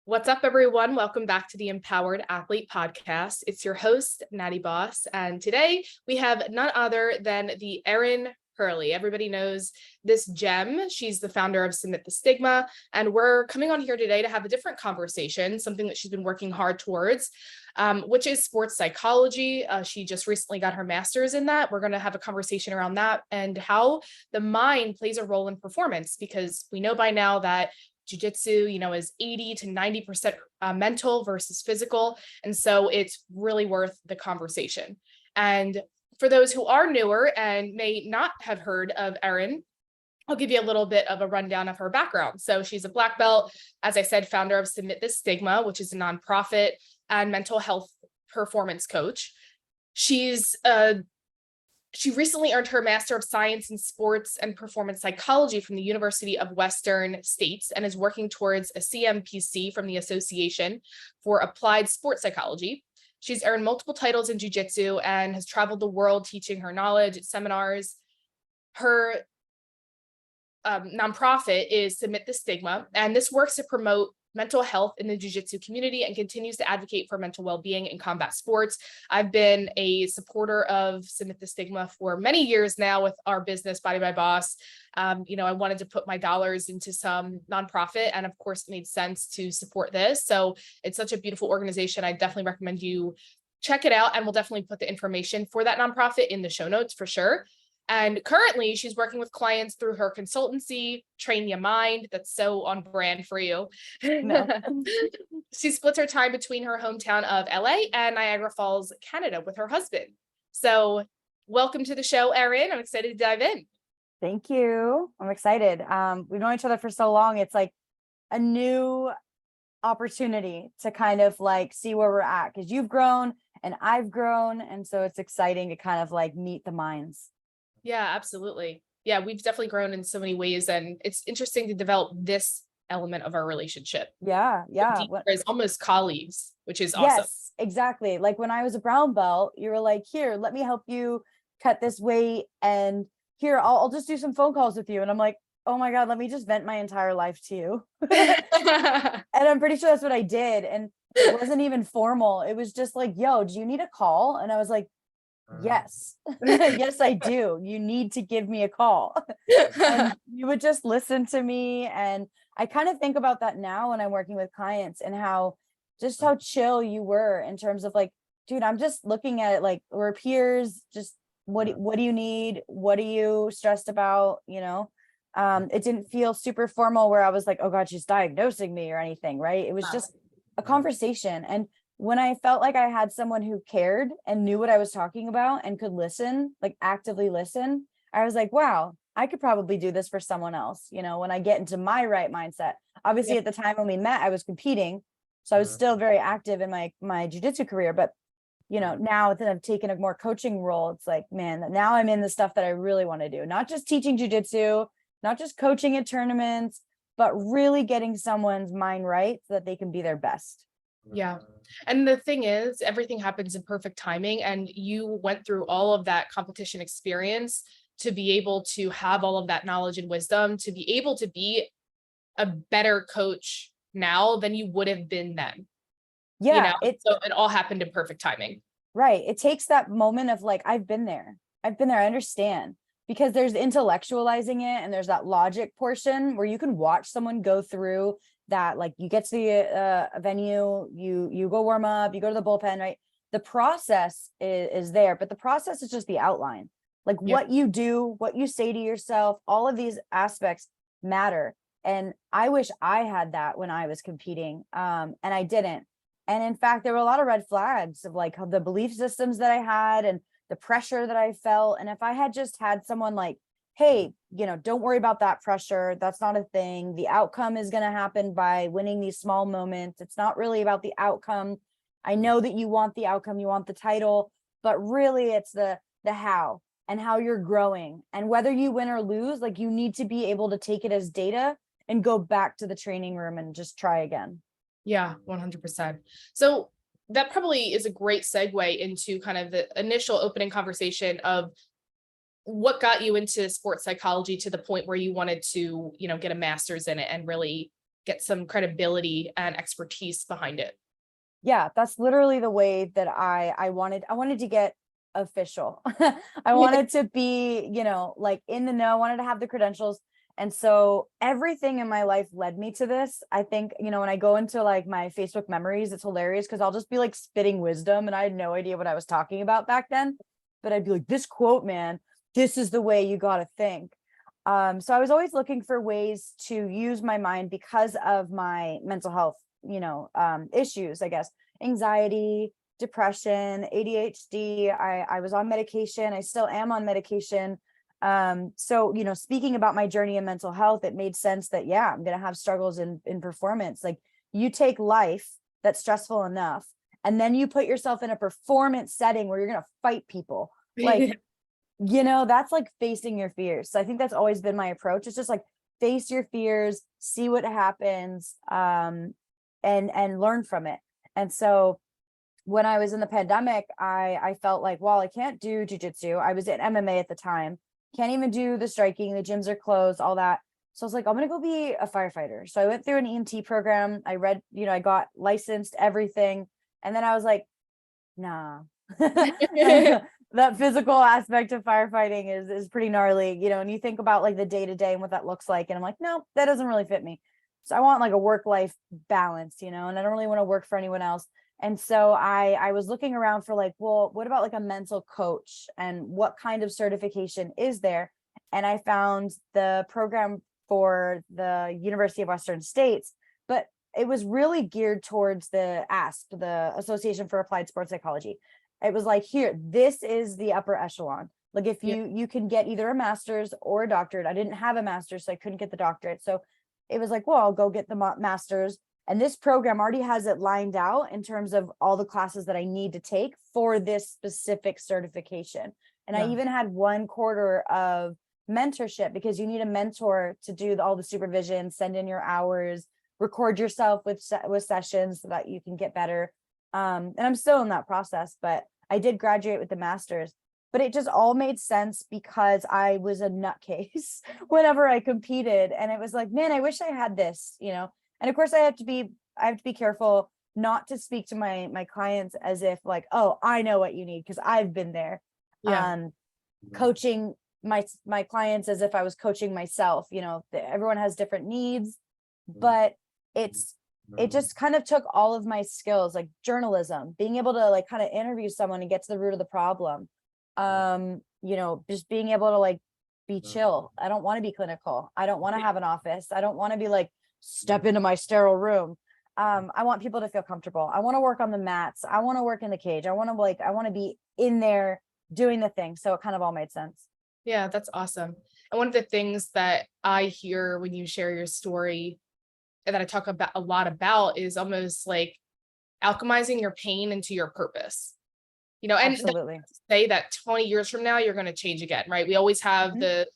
What's up, everyone? Welcome back to the Empowered Athlete Podcast. It's your host, Natty Boss, and today we have none other than the Erin Herle. Everybody knows this gem. She's the founder of Submit the Stigma, and we're coming on here today to have a different conversation, something that she's been working hard towards, which is sports psychology. She just recently got her master's in that. We're going to have a conversation around that and how the mind plays a role in performance, because we know by now that jiu-jitsu, is 80 to 90% mental versus physical. And so it's really worth the conversation. And for those who are newer and may not have heard of Erin, I'll give you a little bit of a rundown of her background. So she's a black belt, as I said, founder of Submit the Stigma, which is a nonprofit and mental health performance coach. She recently earned her Master of Science in Sports and Performance Psychology from the University of Western States and is working towards a CMPC from the Association for Applied Sports Psychology. She's earned multiple titles in jiu-jitsu and has traveled the world teaching her knowledge at seminars. Her nonprofit is Submit the Stigma, and this works to promote mental health in the jiu-jitsu community and continues to advocate for mental well-being in combat sports. I've been a supporter of Submit the Stigma for many years now with our business, Body by Boss. I wanted to put my dollars into some nonprofit, and of course it made sense to support this. So it's such a beautiful organization. I definitely recommend you check it out, and we'll definitely put the information for that nonprofit in the show notes for sure. And currently she's working with clients through her consultancy, Train Your Mind. That's so on brand for you. No. She splits her time between her hometown of LA and Niagara Falls, Canada with her husband. So welcome to the show, Erin. I'm excited to dive in. Thank you. I'm excited. We've known each other for so long. It's like a new opportunity to kind of like see where we're at, because you've grown and I've grown. And so it's exciting to kind of like meet the minds. Yeah, absolutely. Yeah, we've definitely grown in so many ways, and it's interesting to develop this element of our relationship. Yeah. As almost colleagues, which is awesome. Yes, exactly. Like when I was a brown belt, you were like, here, let me help you cut this weight. And here, I'll just do some phone calls with you. And I'm like, oh my God, let me just vent my entire life to you. And I'm pretty sure that's what I did. And it wasn't even formal. It was just like, yo, do you need a call? And I was like, yes, yes, I do. You need to give me a call. And you would just listen to me. And I kind of think about that now when I'm working with clients, and how chill you were in terms of like, dude, I'm just looking at it like we're peers. Just what do you need? What are you stressed about? It didn't feel super formal where I was like, oh God, she's diagnosing me or anything, right? It was just a conversation. And when I felt like I had someone who cared and knew what I was talking about and could listen, like actively listen, I was like, wow, I could probably do this for someone else. When I get into my right mindset. Obviously, at the time when we met, I was competing. So I was still very active in my jiu-jitsu career. But, now that I've taken a more coaching role, it's like, man, now I'm in the stuff that I really want to do. Not just teaching jiu-jitsu, not just coaching at tournaments, but really getting someone's mind right so that they can be their best. Yeah. And the thing is, everything happens in perfect timing. And you went through all of that competition experience to be able to have all of that knowledge and wisdom, to be able to be a better coach now than you would have been then. Yeah. So it all happened in perfect timing. Right. It takes that moment of like, I've been there. I understand. Because there's intellectualizing it, and there's that logic portion where you can watch someone go through that. Like you get to the venue, you go warm up, you go to the bullpen, right? The process is there, but the process is just the outline. Like what you do, what you say to yourself, all of these aspects matter. And I wish I had that when I was competing, and I didn't. And in fact, there were a lot of red flags of like the belief systems that I had and the pressure that I felt. And if I had just had someone like, hey, don't worry about that pressure. That's not a thing. The outcome is going to happen by winning these small moments. It's not really about the outcome. I know that you want the outcome, you want the title, but really it's the how and how you're growing. And whether you win or lose, like you need to be able to take it as data and go back to the training room and just try again. Yeah, 100%. So that probably is a great segue into kind of the initial opening conversation of what got you into sports psychology to the point where you wanted to, get a master's in it and really get some credibility and expertise behind it. Yeah, that's literally the way that I wanted to get official. I wanted to be, like in the know. I wanted to have the credentials. And so everything in my life led me to this. I think, when I go into like my Facebook memories, it's hilarious because I'll just be like spitting wisdom and I had no idea what I was talking about back then. But I'd be like, this quote, man, this is the way you got to think. So I was always looking for ways to use my mind because of my mental health, issues, I guess, anxiety, depression, ADHD. I was on medication. I still am on medication. So, speaking about my journey in mental health, it made sense that, yeah, I'm going to have struggles in performance. Like you take life that's stressful enough, and then you put yourself in a performance setting where you're going to fight people. Like, that's like facing your fears. So I think that's always been my approach. It's just like face your fears, see what happens, and learn from it. And so when I was in the pandemic, I felt like, well, I can't do jujitsu. I was in MMA at the time. Can't even do the striking. The gyms are closed, all that. So I was like, I'm going to go be a firefighter. So I went through an EMT program. I read, I got licensed, everything. And then I was like, nah, that physical aspect of firefighting is pretty gnarly, and you think about like the day to day and what that looks like. And I'm like, no, that doesn't really fit me. So I want like a work-life balance, and I don't really want to work for anyone else. And so I was looking around for like, well, what about like a mental coach and what kind of certification is there? And I found the program for the University of Western States, but it was really geared towards the ASP, the Association for Applied Sports Psychology. It was like, here, this is the upper echelon. Like if you can get either a master's or a doctorate. I didn't have a master's, so I couldn't get the doctorate. So it was like, well, I'll go get the master's. And this program already has it lined out in terms of all the classes that I need to take for this specific certification. And I even had 1 quarter of mentorship because you need a mentor to do all the supervision, send in your hours, record yourself with sessions so that you can get better. And I'm still in that process, but I did graduate with the master's. But it just all made sense because I was a nutcase whenever I competed. And it was like, man, I wish I had this, And of course I have to be careful not to speak to my clients as if like, oh, I know what you need because I've been there. Coaching my clients as if I was coaching myself, everyone has different needs, but it just kind of took all of my skills, like journalism, being able to like kind of interview someone and get to the root of the problem. Just being able to like be chill. I don't want to be clinical. I don't want to have an office. I don't want to be like, step into my sterile room. I want people to feel comfortable. I want to work on the mats. I want to work in the cage. I want to be in there doing the thing. So it kind of all made sense. Yeah, that's awesome. And one of the things that I hear when you share your story and that I talk about a lot about is almost like alchemizing your pain into your purpose. And Absolutely. Say that 20 years from now, you're going to change again, right? We always have the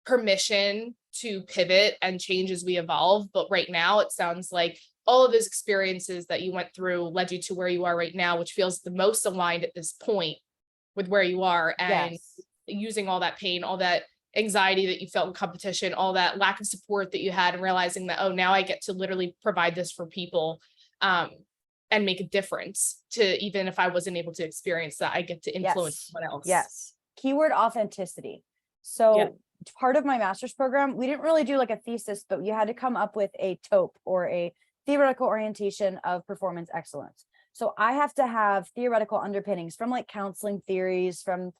permission to pivot and change as we evolve. But right now, it sounds like all of those experiences that you went through led you to where you are right now, which feels the most aligned at this point with where you are. And using all that pain, all that anxiety that you felt in competition, all that lack of support that you had, and realizing that, oh, now I get to literally provide this for people. And make a difference to, even if I wasn't able to experience that, I get to influence someone else. Yes. Keyword authenticity. So part of my master's program, we didn't really do like a thesis, but you had to come up with a TOPE or a theoretical orientation of performance excellence. So I have to have theoretical underpinnings from like counseling theories, from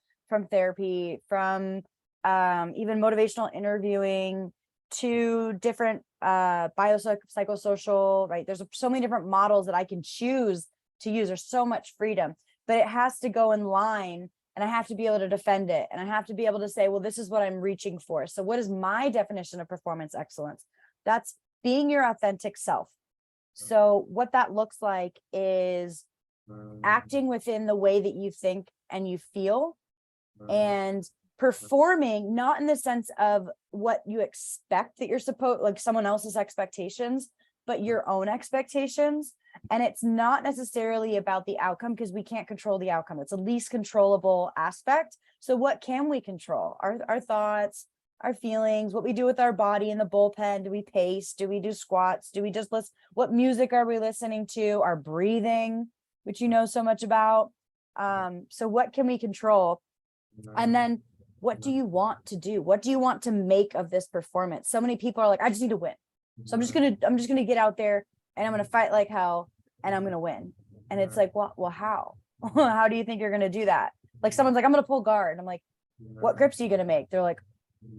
therapy, from even motivational interviewing, to different biopsychosocial, right? There's so many different models that I can choose to use. There's so much freedom, but it has to go in line, and I have to be able to defend it. And I have to be able to say, well, this is what I'm reaching for. So what is my definition of performance excellence? That's being your authentic self. So what that looks like is acting within the way that you think and you feel, and performing not in the sense of what you expect that you're supposed, like someone else's expectations, but your own expectations. And it's not necessarily about the outcome, because we can't control the outcome. It's the least controllable aspect. So what can we control? Our thoughts, our feelings, what we do with our body in the bullpen. Do we pace? Do we do squats? Do we just listen? What music are we listening to? Our breathing, which you know so much about. So what can we control? And then what do you want to do? What do you want to make of this performance? So many people are like, I just need to win. So I'm just gonna get out there and I'm gonna fight like hell and I'm gonna win. And it's like, well, how? How do you think you're gonna do that? Like someone's like, I'm gonna pull guard. I'm like, what grips are you gonna make? They're like,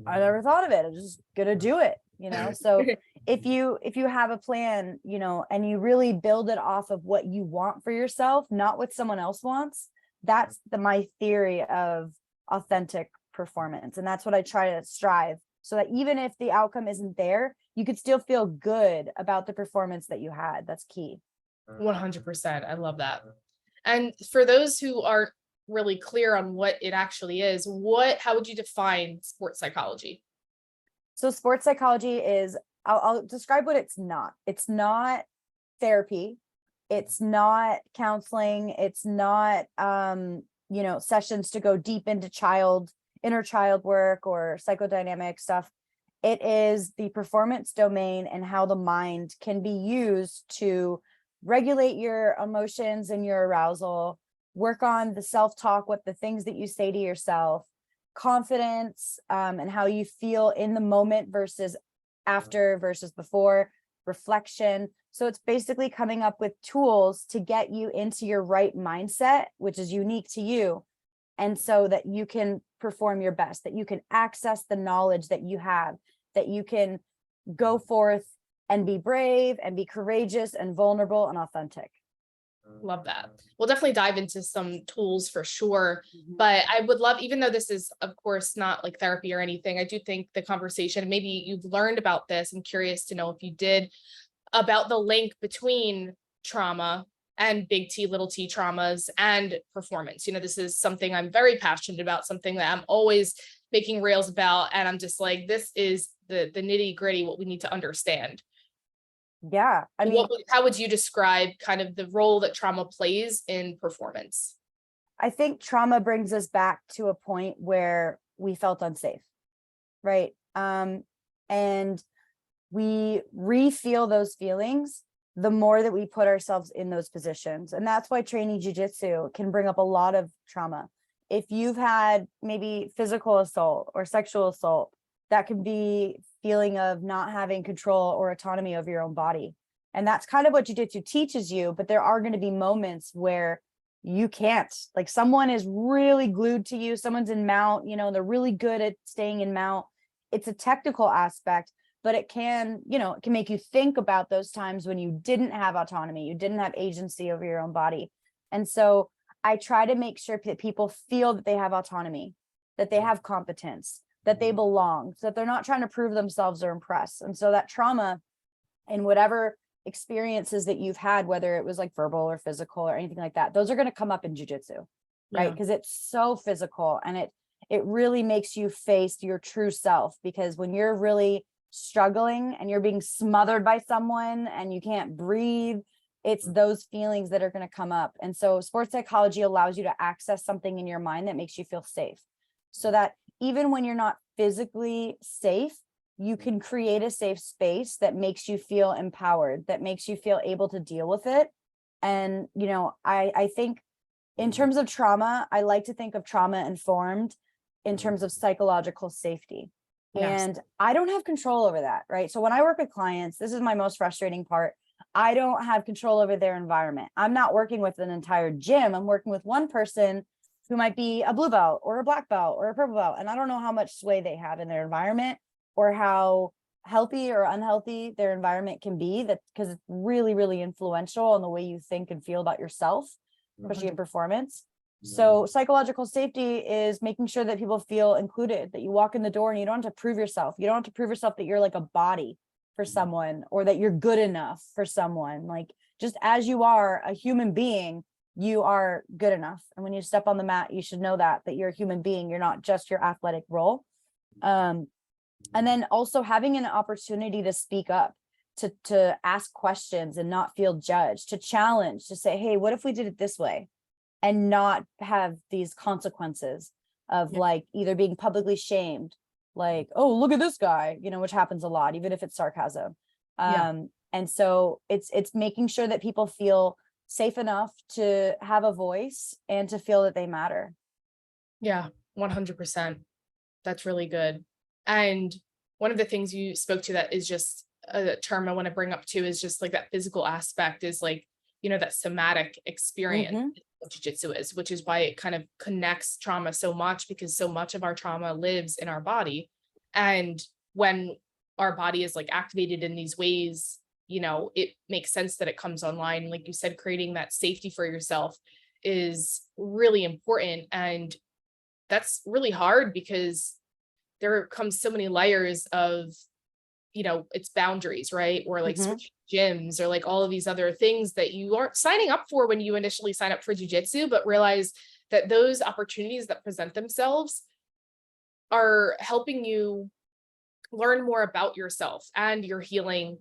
I never thought of it. I'm just gonna do it, you know? So if you have a plan, you know, and you really build it off of what you want for yourself, not what someone else wants, that's my theory of authentic performance. And that's what I try to strive, so that even if the outcome isn't there, you could still feel good about the performance that you had. That's key. 100%. I love that. And for those who aren't really clear on what it actually is, how would you define sports psychology? So sports psychology is, I'll describe what it's not. It's not therapy. It's not counseling. It's not, you know, sessions to go deep into inner child work or psychodynamic stuff. It is the performance domain and how the mind can be used to regulate your emotions and your arousal, work on the self-talk, what the things that you say to yourself, confidence, and how you feel in the moment versus after versus before, reflection. So it's basically coming up with tools to get you into your right mindset, which is unique to you. And so that you can perform your best, that you can access the knowledge that you have, that you can go forth and be brave and be courageous and vulnerable and authentic. Love that. We'll definitely dive into some tools for sure. But I would love, even though this is, of course, not like therapy or anything, I do think the conversation, maybe you've learned about this. I'm curious to know if you did, about the link between trauma and big T, little t traumas and performance. You know, this is something I'm very passionate about, something that I'm always making reels about. And I'm just like, this is the nitty gritty, what we need to understand. Yeah. I mean, how would you describe kind of the role that trauma plays in performance? I think trauma brings us back to a point where we felt unsafe, right? And we re-feel those feelings the more that we put ourselves in those positions. And that's why training jiu-jitsu can bring up a lot of trauma. If you've had maybe physical assault or sexual assault, that could be feeling of not having control or autonomy over your own body. And that's kind of what jiu-jitsu teaches you, but there are going to be moments where you can't, like someone is really glued to you, someone's in mount, you know, they're really good at staying in mount. It's a technical aspect, but it can, you know, it can make you think about those times when you didn't have autonomy, you didn't have agency over your own body. And so I try to make sure that people feel that they have autonomy, that they have competence, that they belong, so that they're not trying to prove themselves or impress. And so that trauma and whatever experiences that you've had, whether it was like verbal or physical or anything like that, those are going to come up in jiu-jitsu, right? Because it's so physical, and it really makes you face your true self. Because when you're really struggling and you're being smothered by someone and you can't breathe, it's those feelings that are going to come up. And so sports psychology allows you to access something in your mind that makes you feel safe, so that even when you're not physically safe, you can create a safe space that makes you feel empowered, that makes you feel able to deal with it. And, you know, I think in terms of trauma, I like to think of trauma informed in terms of psychological safety. Yes. And I don't have control over that, right? So when I work with clients, this is my most frustrating part. I don't have control over their environment. I'm not working with an entire gym. I'm working with one person who might be a blue belt or a black belt or a purple belt. And I don't know how much sway they have in their environment or how healthy or unhealthy their environment can be, that because it's really, really influential on the way you think and feel about yourself, especially in performance. So psychological safety is making sure that people feel included, that you walk in the door and you don't have to prove yourself. You don't have to prove yourself that you're like a body for someone or that you're good enough for someone. Like just as you are a human being, you are good enough. And when you step on the mat, you should know that you're a human being. You're not just your athletic role. And then also having an opportunity to speak up, to ask questions and not feel judged, to challenge, to say, hey, what if we did it this way? And not have these consequences of like either being publicly shamed like, oh, look at this guy, which happens a lot, even if it's sarcasm. Yeah. And so it's making sure that people feel safe enough to have a voice and to feel that they matter. Yeah, 100%. That's really good. And one of the things you spoke to that is just a term I want to bring up too is just like that physical aspect is like, that somatic experience Mm-hmm. what jiu-jitsu is, which is why it kind of connects trauma so much because so much of our trauma lives in our body. And when our body is like activated in these ways, it makes sense that it comes online. Like you said, creating that safety for yourself is really important. And that's really hard because there comes so many layers of, it's boundaries, right? Or like Mm-hmm. switching gyms or like all of these other things that you aren't signing up for when you initially sign up for jujitsu, but realize that those opportunities that present themselves are helping you learn more about yourself and your healing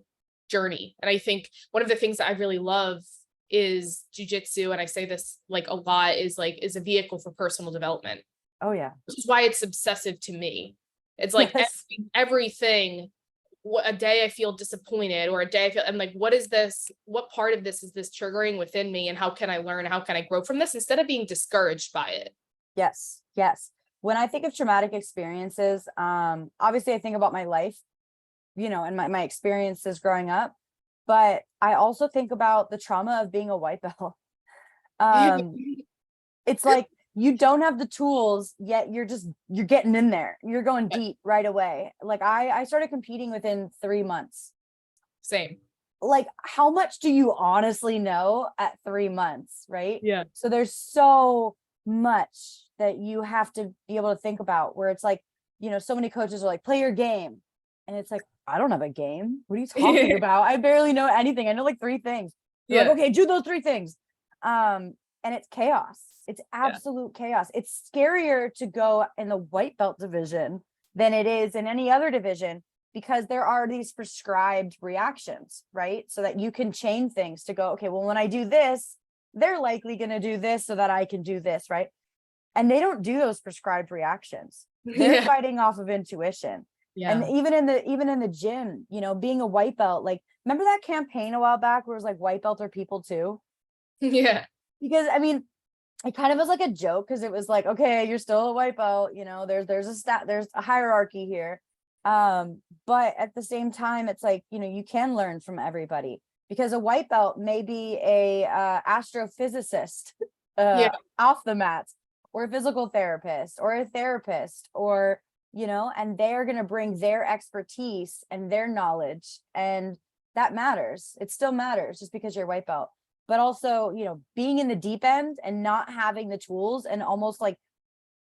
journey. And I think one of the things that I really love is jujitsu, and I say this like a lot, is a vehicle for personal development. Oh yeah. Which is why it's obsessive to me. It's like Yes. everything. A day I feel disappointed, or a day I feel, I'm like, what is this? What part of this is this triggering within me? And how can I learn? How can I grow from this instead of being discouraged by it? Yes. Yes. When I think of traumatic experiences, obviously I think about my life, and my experiences growing up, but I also think about the trauma of being a white belt. It's like you don't have the tools yet, you're getting in there, you're going deep right away. Like I started competing within 3 months. Same. Like, how much do you honestly know at 3 months, right? Yeah. So there's so much that you have to be able to think about, where it's like, so many coaches are like, play your game, and it's like, I don't have a game. What are you talking about? I barely know anything. I know like 3 things. They're like, Yeah. okay, do those 3 things. And it's chaos. It's Yeah. absolute chaos. It's scarier to go in the white belt division than it is in any other division, because there are these prescribed reactions, right? So that you can chain things to go, okay, well, when I do this, they're likely going to do this so that I can do this, right? And they don't do those prescribed reactions. They're Yeah. fighting off of intuition. And Yeah. even in the gym, being a white belt, like, remember that campaign a while back where it was like, white belt are people too? Yeah. Because I mean, it kind of was like a joke, because it was like, okay, you're still a white belt, there's a hierarchy here. But at the same time, it's like, you can learn from everybody, because a white belt may be a astrophysicist Yeah. off the mats, or a physical therapist, or a therapist, or and they're going to bring their expertise and their knowledge, and that matters. It still matters just because you're a white belt. But also, being in the deep end and not having the tools, and almost like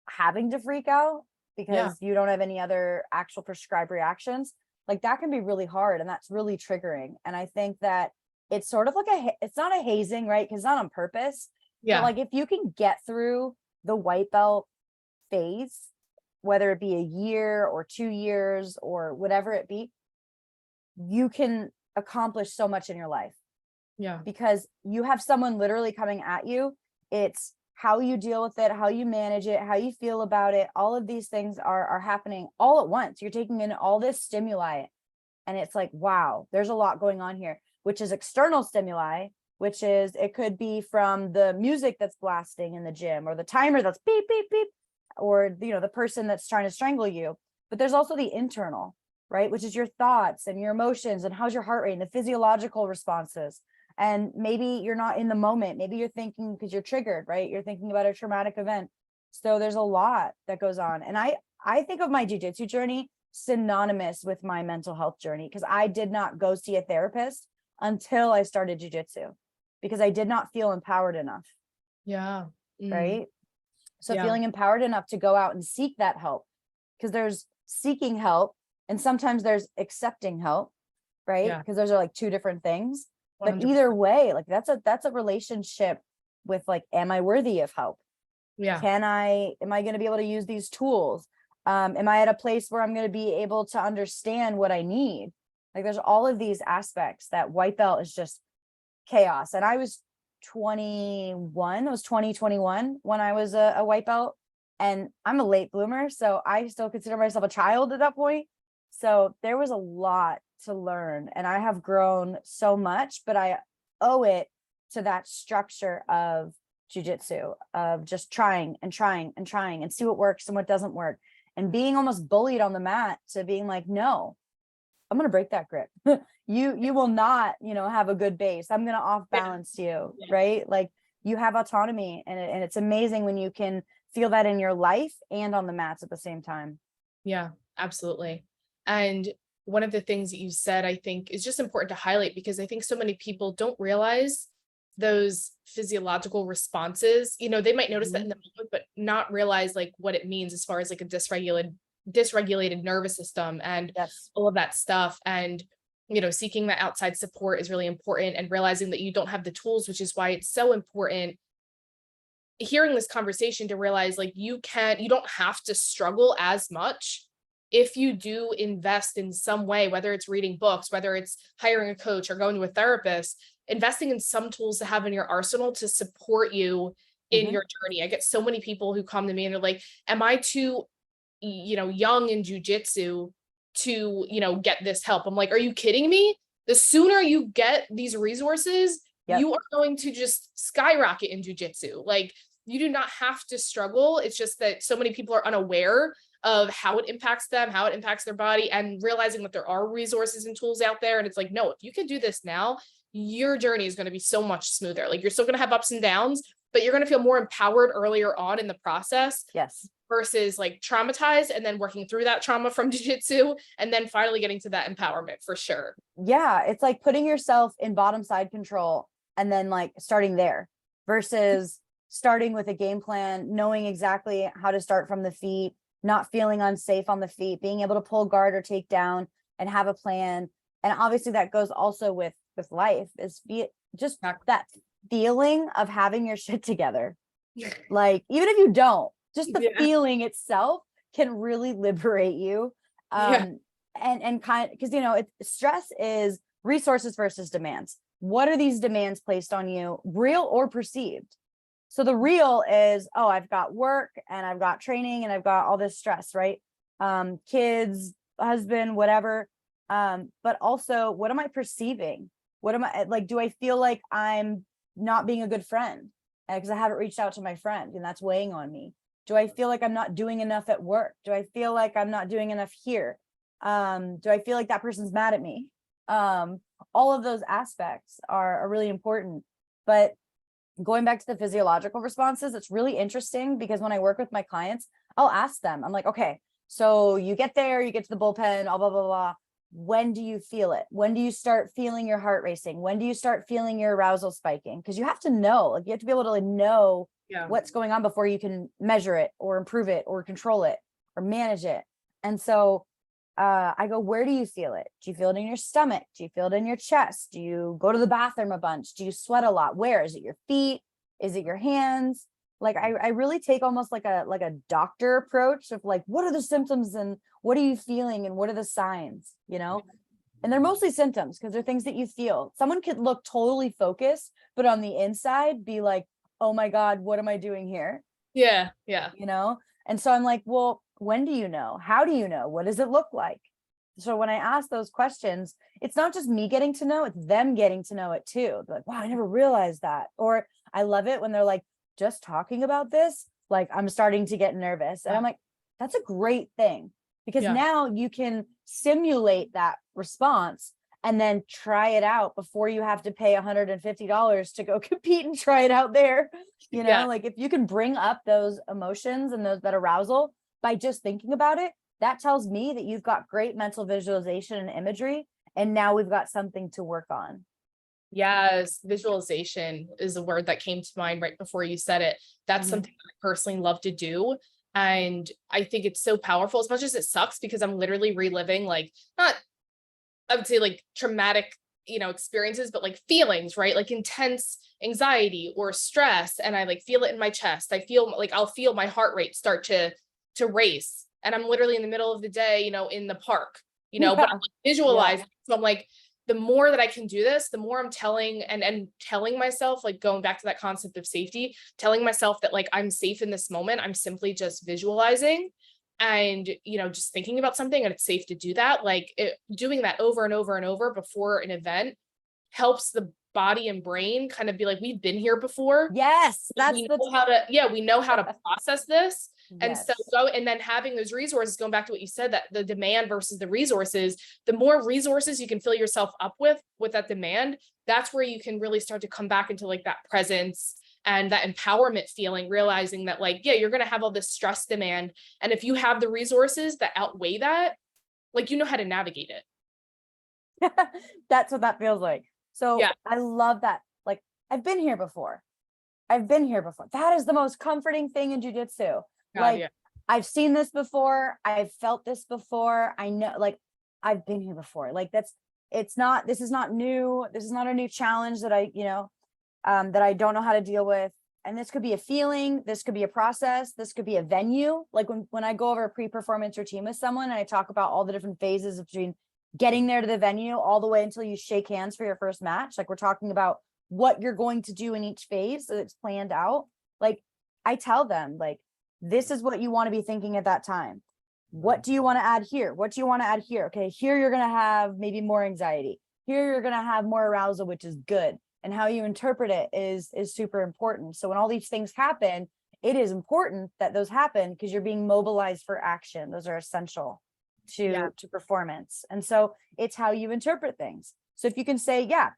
having to freak out Yeah. because you don't have any other actual prescribed reactions, like that can be really hard, and that's really triggering. And I think that it's sort of like it's not a hazing, right? Because it's not on purpose. But Yeah. like, if you can get through the white belt phase, whether it be a year or 2 years or whatever it be, you can accomplish so much in your life, Yeah. because you have someone literally coming at you. It's how you deal with it, how you manage it, how you feel about it. All of these things are happening all at once. You're taking in all this stimuli, and it's like, wow, there's a lot going on here, which is external stimuli, which is, it could be from the music that's blasting in the gym, or the timer that's beep, beep, beep, or, the person that's trying to strangle you. But there's also the internal, right? Which is your thoughts and your emotions, and how's your heart rate and the physiological responses. And maybe you're not in the moment. Maybe you're thinking because you're triggered, right? You're thinking about a traumatic event. So there's a lot that goes on. And I think of my jujitsu journey synonymous with my mental health journey, because I did not go see a therapist until I started jujitsu, because I did not feel empowered enough. Yeah. Right. So Yeah. feeling empowered enough to go out and seek that help, because there's seeking help and sometimes there's accepting help, right? Yeah. Because those are like 2 different things. But 100%. either way, like that's a relationship with, like, am I worthy of help? Yeah. Am I going to be able to use these tools? Am I at a place where I'm going to be able to understand what I need? Like, there's all of these aspects that white belt is just chaos. And I was 21, it was 2021 when I was a white belt. And I'm a late bloomer, so I still consider myself a child at that point. So there was a lot to learn, and I have grown so much, but I owe it to that structure of jujitsu, of just trying and trying and trying and see what works and what doesn't work, and being almost bullied on the mat to being like, no, I'm going to break that grip. You will not, have a good base. I'm going to off balance you, right? Like, you have autonomy, and it's amazing when you can feel that in your life and on the mats at the same time. Yeah, absolutely. And one of the things that you said, I think, is just important to highlight, because I think so many people don't realize those physiological responses. They might notice that in the moment, but not realize like what it means as far as like a dysregulated nervous system and all of that stuff. And seeking that outside support is really important, and realizing that you don't have the tools, which is why it's so important hearing this conversation to realize like you don't have to struggle as much if you do invest in some way, whether it's reading books, whether it's hiring a coach or going to a therapist, investing in some tools to have in your arsenal to support you in your journey. I get so many people who come to me and they're like, am I too, young in jujitsu to, get this help? I'm like, are you kidding me? The sooner you get these resources, you are going to just skyrocket in jujitsu. Like, you do not have to struggle. It's just that so many people are unaware of how it impacts them, how it impacts their body, and realizing that there are resources and tools out there. And it's like, no, if you can do this now, your journey is going to be so much smoother. Like, you're still going to have ups and downs, but you're going to feel more empowered earlier on in the process. Yes. Versus like traumatized and then working through that trauma from jiu-jitsu and then finally getting to that empowerment, for sure. Yeah. It's like putting yourself in bottom side control and then like starting there versus starting with a game plan, knowing exactly how to start from the feet, not feeling unsafe on the feet, being able to pull guard or take down and have a plan. And obviously that goes also with life, is just that feeling of having your shit together. Like, even if you don't, just the feeling itself can really liberate you. And kind of, because stress is resources versus demands. What are these demands placed on you, real or perceived? So the real is, oh, I've got work and I've got training and I've got all this stress, right? Kids, husband, whatever. But also, what am I perceiving? What am I like? Do I feel like I'm not being a good friend because I haven't reached out to my friend and that's weighing on me? Do I feel like I'm not doing enough at work? Do I feel like I'm not doing enough here? Do I feel like that person's mad at me? All of those aspects are really important. But going back to the physiological responses, it's really interesting because when I work with my clients, I'll ask them, I'm like, okay, so you get there, you get to the bullpen, blah, blah, blah, blah. When do you feel it? When do you start feeling your heart racing? When do you start feeling your arousal spiking? Because you have to know, like, you have to be able to know what's going on before you can measure it or improve it or control it or manage it. And so I go, where do you feel it? Do you feel it in your stomach? Do you feel it in your chest? Do you go to the bathroom a bunch? Do you sweat a lot? Where is it? Your feet? Is it your hands? Like, I really take almost like a doctor approach of like, what are the symptoms and what are you feeling and what are the signs, And they're mostly symptoms because they're things that you feel. Someone could look totally focused, but on the inside be like, oh my God, what am I doing here? Yeah. And so I'm like, well, when do you know? How do you know? What does it look like? So when I ask those questions, it's not just me getting to know, it's them getting to know it too. They're like, wow, I never realized that. Or I love it when they're like, just talking about this, like, I'm starting to get nervous. And I'm like, that's a great thing, because now you can simulate that response and then try it out before you have to pay $150 to go compete and try it out there. Like, if you can bring up those emotions and that arousal by just thinking about it, that tells me that you've got great mental visualization and imagery. And now we've got something to work on. Yes, visualization is a word that came to mind right before you said it. That's something that I personally love to do. And I think it's so powerful, as much as it sucks, because I'm literally reliving, like, not, I would say like traumatic, experiences, but like feelings, right? Like intense anxiety or stress. And I like feel it in my chest. I feel like I'll feel my heart rate start to race. And I'm literally in the middle of the day, in the park, but I'm like visualizing. So I'm like, the more that I can do this, the more I'm telling and telling myself, like going back to that concept of safety, telling myself that like I'm safe in this moment. I'm simply just visualizing and, just thinking about something, and it's safe to do that. Like doing that over and over and over before an event helps the body and brain kind of be like, we've been here before. Yes, We know how to process this. And so yes. and then having those resources, going back to what you said, that the demand versus the resources, the more resources you can fill yourself up with that demand, that's where you can really start to come back into like that presence and that empowerment feeling, realizing that like, yeah, you're going to have all this stress demand. And if you have the resources that outweigh that, like, how to navigate it. That's what that feels like. So Yeah. I love that. Like, I've been here before. That is the most comforting thing in jujitsu. Like, Yeah. I've seen this before. I've felt this before. I know, like, I've been here before. Like, this is not new. This is not a new challenge that that I don't know how to deal with. And this could be a feeling, this could be a process, this could be a venue. Like when I go over a pre-performance routine with someone and I talk about all the different phases between getting there to the venue all the way until you shake hands for your first match. Like, we're talking about what you're going to do in each phase, so it's planned out. Like, I tell them, like, this is what you want to be thinking at that time. What do you want to add here? What do you want to add here? Okay, here you're going to have maybe more anxiety. Here you're going to have more arousal, which is good. And how you interpret it is super important. So when all these things happen, it is important that those happen because you're being mobilized for action. Those are essential to performance. And so it's how you interpret things. So if you can say, yeah,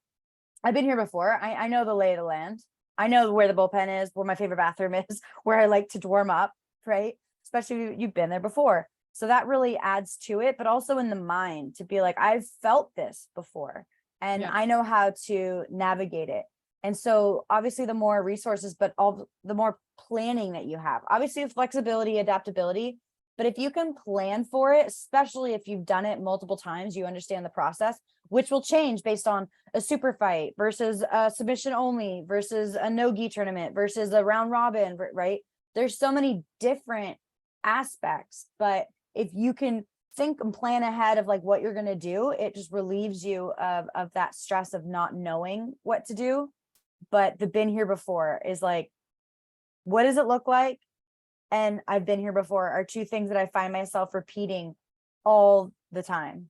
I've been here before. I know the lay of the land. I know where the bullpen is, where my favorite bathroom is, where I like to warm up, right? Especially if you've been there before. So that really adds to it, but also in the mind to be like, I've felt this before and I know how to navigate it. And so obviously the more resources, but all the more planning that you have, obviously flexibility, adaptability, but if you can plan for it, especially if you've done it multiple times, you understand the process, which will change based on a super fight versus a submission only versus a no-gi tournament versus a round robin, right? There's so many different aspects, but if you can think and plan ahead of like what you're going to do, it just relieves you of that stress of not knowing what to do. But the been here before is like, what does it look like? And I've been here before are two things that I find myself repeating all the time.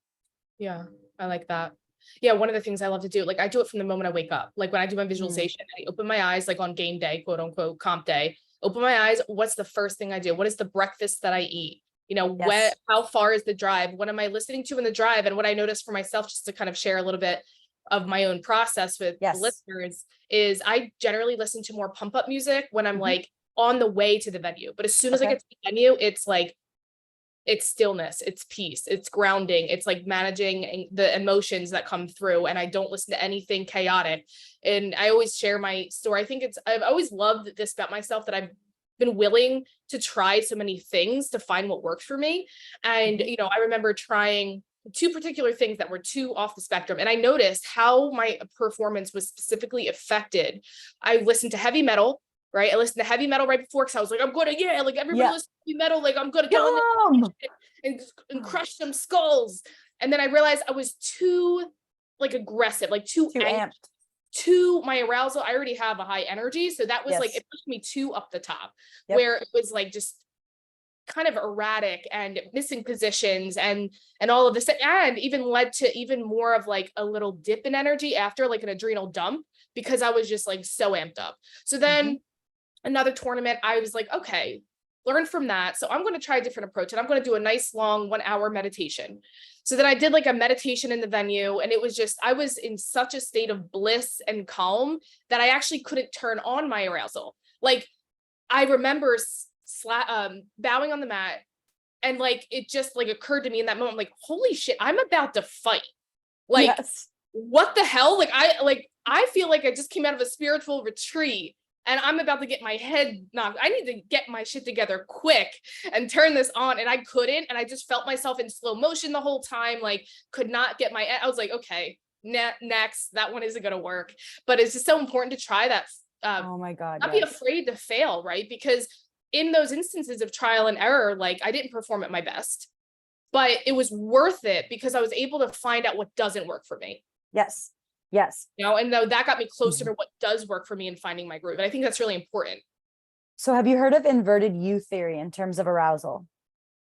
Yeah, I like that. Yeah, one of the things I love to do, like I do it from the moment I wake up. Like when I do my visualization, I open my eyes, like on game day, quote unquote, comp day, open my eyes. What's the first thing I do? What is the breakfast that I eat? How far is the drive? What am I listening to in the drive? And what I noticed for myself, just to kind of share a little bit of my own process with the listeners, is I generally listen to more pump up music when I'm like on the way to the venue. But as soon as I get to the venue, it's like, it's stillness, it's peace, it's grounding, it's like managing the emotions that come through. And I don't listen to anything chaotic. And I always share my story. I've always loved this about myself, that I've been willing to try so many things to find what works for me. And, I remember trying two particular things that were too off the spectrum. And I noticed how my performance was specifically affected. I listened to heavy metal, right? I listened to heavy metal right before, because I was like, I'm going to, like everybody listen to heavy metal, like I'm going to get on and crush some skulls. And then I realized I was too like aggressive, like too amped. To my arousal. I already have a high energy. So that was like, it pushed me too up the top, where it was like just kind of erratic and missing positions and all of this, and even led to even more of like a little dip in energy after, like an adrenal dump, because I was just like so amped up. So then another tournament, I was like, okay, learn from that. So I'm going to try a different approach, and I'm going to do a nice long 1 hour meditation. So then I did like a meditation in the venue, and it was just, I was in such a state of bliss and calm that I actually couldn't turn on my arousal. Like I remember bowing on the mat, and like, it just like occurred to me in that moment, like, holy shit, I'm about to fight. Like, what the hell? Like I feel like I just came out of a spiritual retreat, and I'm about to get my head knocked. I need to get my shit together quick and turn this on. And I couldn't. And I just felt myself in slow motion the whole time, like could not get I was like, okay, next, that one isn't going to work. But it's just so important to try that. Oh my God. Not be afraid to fail, right? Because in those instances of trial and error, like I didn't perform at my best, but it was worth it because I was able to find out what doesn't work for me. Yes. Yes. And though that got me closer Mhm. to what does work for me in finding my groove. And I think that's really important. So have you heard of inverted U theory in terms of arousal?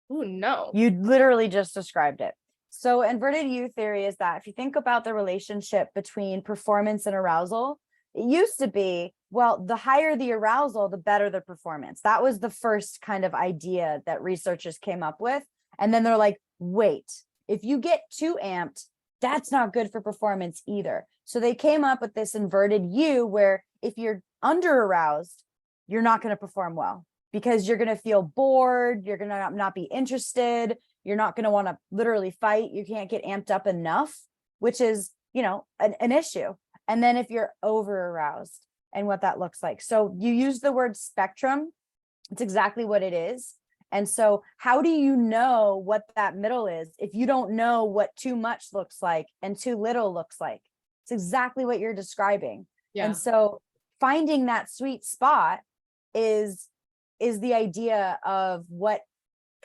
Oh, no. You literally just described it. So inverted U theory is that if you think about the relationship between performance and arousal, it used to be, well, the higher the arousal, the better the performance. That was the first kind of idea that researchers came up with. And then they're like, wait, if you get too amped, that's not good for performance either. So they came up with this inverted U where if you're under aroused, you're not going to perform well because you're going to feel bored. You're going to not be interested. You're not going to want to literally fight. You can't get amped up enough, which is, an issue. And then if you're over aroused and what that looks like. So you use the word spectrum. It's exactly what it is. And so how do you know what that middle is if you don't know what too much looks like and too little looks like? It's exactly what you're describing. Yeah. And so finding that sweet spot is the idea of what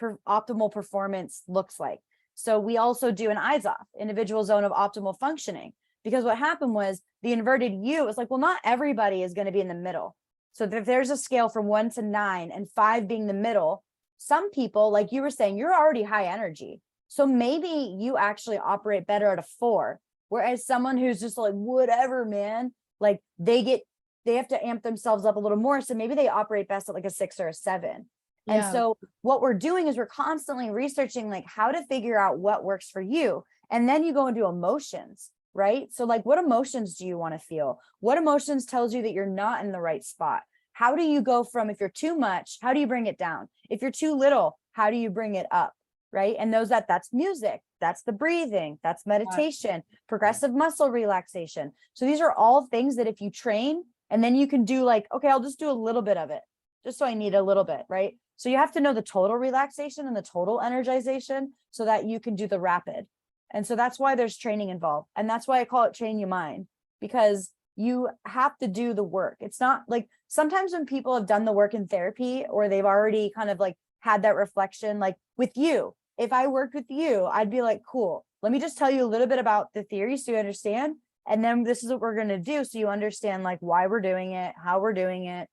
optimal performance looks like. So we also do an eyes off, individual zone of optimal functioning, because what happened was the inverted U was like, well, not everybody is going to be in the middle. So if there's a scale from 1 to 9 and 5 being the middle, some people, like you were saying, you're already high energy. So maybe you actually operate better at a 4, whereas someone who's just like, whatever, man, like they have to amp themselves up a little more. So maybe they operate best at like a 6 or a 7. Yeah. And so what we're doing is we're constantly researching like how to figure out what works for you. And then you go into emotions, right? So like, what emotions do you want to feel? What emotions tells you that you're not in the right spot? How do you go from, if you're too much, how do you bring it down? If you're too little, how do you bring it up? Right. And that's music, that's the breathing, that's meditation, progressive muscle relaxation. So these are all things that if you train, and then you can do like, okay, I'll just do a little bit of it, just so I need a little bit, right? So you have to know the total relaxation and the total energization so that you can do the rapid. And so that's why there's training involved. And that's why I call it train your mind, because you have to do the work. It's not like sometimes when people have done the work in therapy or they've already kind of like had that reflection, like with you, if I worked with you, I'd be like, cool, let me just tell you a little bit about the theory so you understand. And then this is what we're going to do. So you understand like why we're doing it, how we're doing it,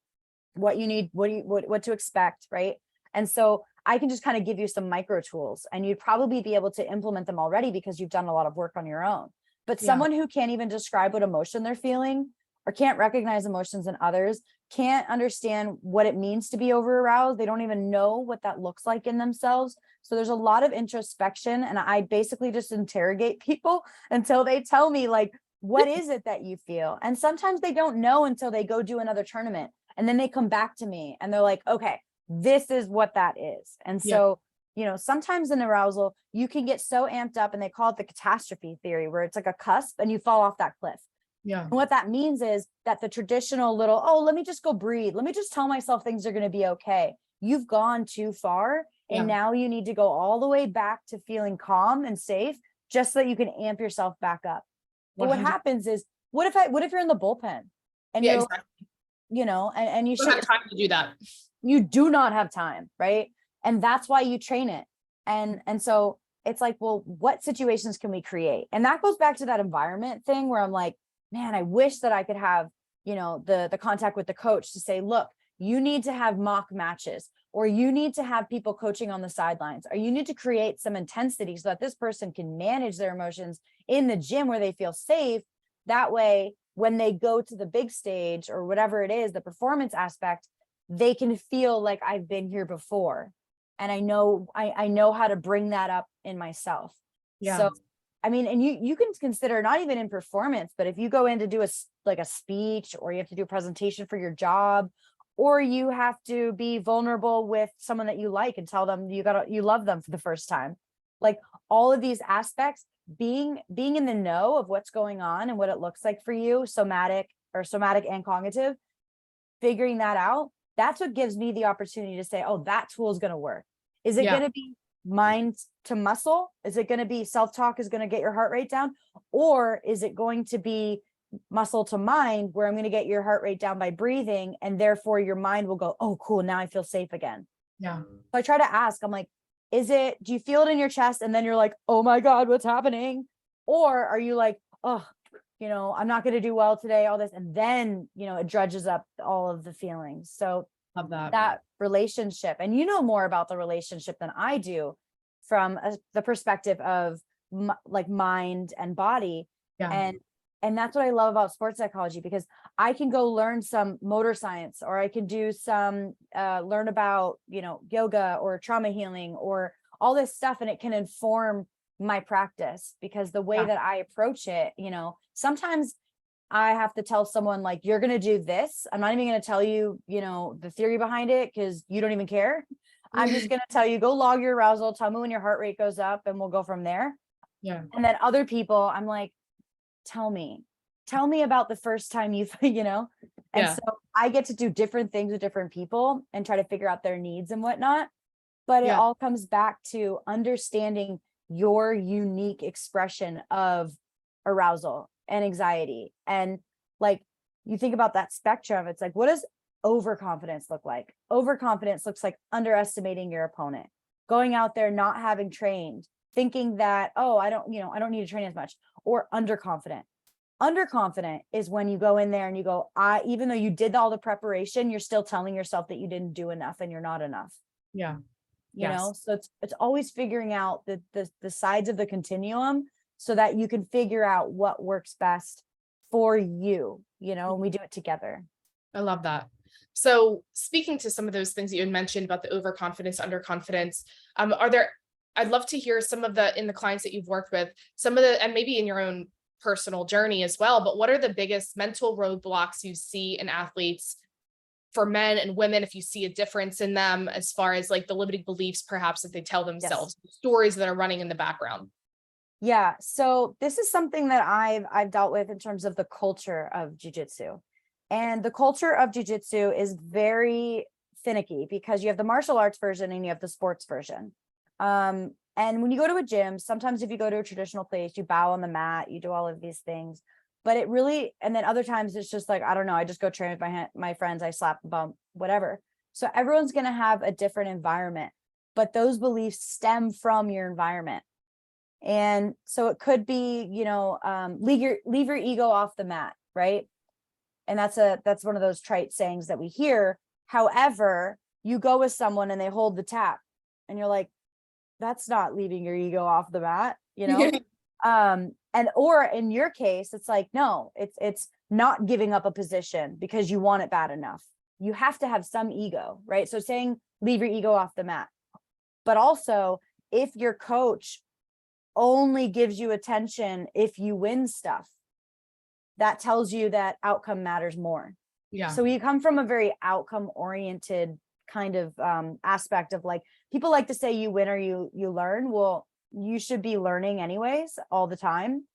what you need, what to expect. Right. And so I can just kind of give you some micro tools and you'd probably be able to implement them already because you've done a lot of work on your own. But someone who can't even describe what emotion they're feeling or can't recognize emotions in others, can't understand what it means to be over aroused. They don't even know what that looks like in themselves. So there's a lot of introspection. And I basically just interrogate people until they tell me like, what is it that you feel? And sometimes they don't know until they go do another tournament. And then they come back to me and they're like, okay, this is what that is. And so, sometimes in arousal, you can get so amped up and they call it the catastrophe theory, where it's like a cusp and you fall off that cliff. Yeah. And what that means is that the traditional little, oh, let me just go breathe. Let me just tell myself things are going to be okay. You've gone too far. And now you need to go all the way back to feeling calm and safe just so that you can amp yourself back up. But what happens is, what if you're in the bullpen and you're, exactly. And you don't have time to do that. You do not have time, right? And that's why you train it. And so it's like, well, what situations can we create? And that goes back to that environment thing where I'm like, man, I wish that I could have, the contact with the coach to say, look, you need to have mock matches, or you need to have people coaching on the sidelines, or you need to create some intensity so that this person can manage their emotions in the gym where they feel safe. That way, when they go to the big stage or whatever it is, the performance aspect, they can feel like I've been here before. And I know how to bring that up in myself. Yeah. So, I mean, and you can consider not even in performance, but if you go in to do a speech, or you have to do a presentation for your job, or you have to be vulnerable with someone that you like and tell them you love them for the first time. Like all of these aspects, being in the know of what's going on and what it looks like for you, somatic and cognitive, figuring that out, that's what gives me the opportunity to say, oh, that tool is going to work. Is it going to be mind to muscle? Is it going to be self-talk is going to get your heart rate down? Or is it going to be muscle to mind, where I'm going to get your heart rate down by breathing, and therefore your mind will go, oh, cool, now I feel safe again. Yeah. So I try to ask, I'm like, do you feel it in your chest? And then you're like, oh my God, what's happening? Or are you like, oh, I'm not going to do well today, all this. And then, it drudges up all of the feelings. So Love that. that relationship, and you know more about the relationship than I do from the perspective of like mind and body. Yeah. And that's what I love about sports psychology, because I can go learn some motor science, or I can do some learn about, yoga or trauma healing or all this stuff, and it can inform my practice, because the way that I approach it, sometimes I have to tell someone, like, you're going to do this. I'm not even going to tell you, the theory behind it, because you don't even care. I'm just going to tell you, go log your arousal, tell me when your heart rate goes up, and we'll go from there. Yeah. And then other people, I'm like, tell me about the first time you, and so I get to do different things with different people and try to figure out their needs and whatnot. But it all comes back to understanding your unique expression of arousal and anxiety. And like, you think about that spectrum, it's like, what does overconfidence look like? Overconfidence looks like underestimating your opponent, going out there, not having trained, thinking that, oh, I don't need to train as much. Or underconfident. Underconfident is when you go in there and you go, even though you did all the preparation, you're still telling yourself that you didn't do enough and you're not enough. Yeah. You know, so it's always figuring out the sides of the continuum, so that you can figure out what works best for you, and we do it together. I love that. So speaking to some of those things that you had mentioned about the overconfidence, underconfidence, I'd love to hear some of in the clients that you've worked with, and maybe in your own personal journey as well, but what are the biggest mental roadblocks you see in athletes, for men and women, if you see a difference in them, as far as like the limiting beliefs, perhaps, that they tell themselves, stories that are running in the background? Yeah. So this is something that I've dealt with in terms of the culture of jiu-jitsu. And the culture of jiu-jitsu is very finicky, because you have the martial arts version and you have the sports version. And when you go to a gym, sometimes if you go to a traditional place, you bow on the mat, you do all of these things. But it really, and then other times it's just like, I don't know, I just go train with my friends, I slap the bump, whatever. So everyone's going to have a different environment, but those beliefs stem from your environment. And so it could be, leave your ego off the mat, right? And that's one of those trite sayings that we hear. However, you go with someone and they hold the tap and you're like, that's not leaving your ego off the mat, or in your case, it's like, no, it's not giving up a position because you want it bad enough. You have to have some ego, right? So saying leave your ego off the mat, but also if your coach only gives you attention if you win stuff, that tells you that outcome matters more. Yeah. So you come from a very outcome oriented kind of aspect of, like, people like to say you win or you learn. Well, you should be learning anyways all the time.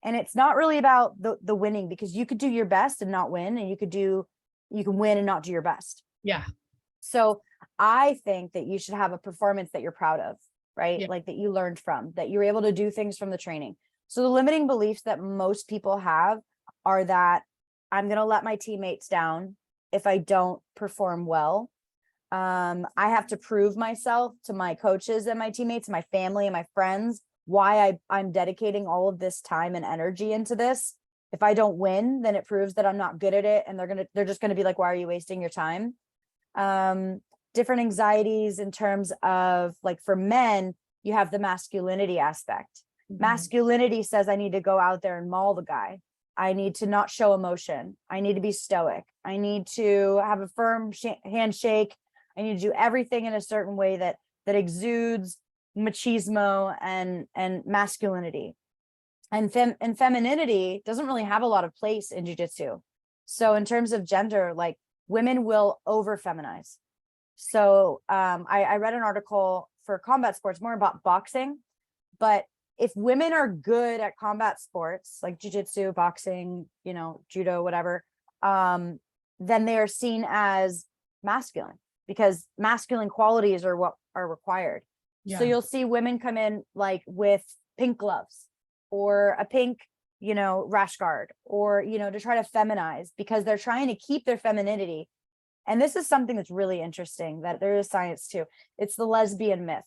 And it's not really about the winning, because you could do your best and not win, and you can win and not do your best. Yeah. So I think that you should have a performance that you're proud of, right? Yeah. Like that you learned from, that you're able to do things from the training. So the limiting beliefs that most people have are that I'm going to let my teammates down if I don't perform well. I have to prove myself to my coaches and my teammates, my family and my friends, why I'm dedicating all of this time and energy into this. If I don't win, then it proves that I'm not good at it. And they're just going to be like, why are you wasting your time? Different anxieties in terms of, like, for men, you have the masculinity aspect. Mm-hmm. Masculinity says I need to go out there and maul the guy. I need to not show emotion. I need to be stoic. I need to have a firm handshake. I need to do everything in a certain way that exudes machismo and masculinity. And femininity doesn't really have a lot of place in jiu-jitsu. So in terms of gender, like, women will over feminize. So I read an article for combat sports, more about boxing, but if women are good at combat sports like jiu-jitsu, boxing, judo, whatever, then they are seen as masculine, because masculine qualities are what are required. Yeah. So you'll see women come in like with pink gloves or a pink, rash guard, or, to try to feminize, because they're trying to keep their femininity. And this is something that's really interesting, that there is science to. It's the lesbian myth.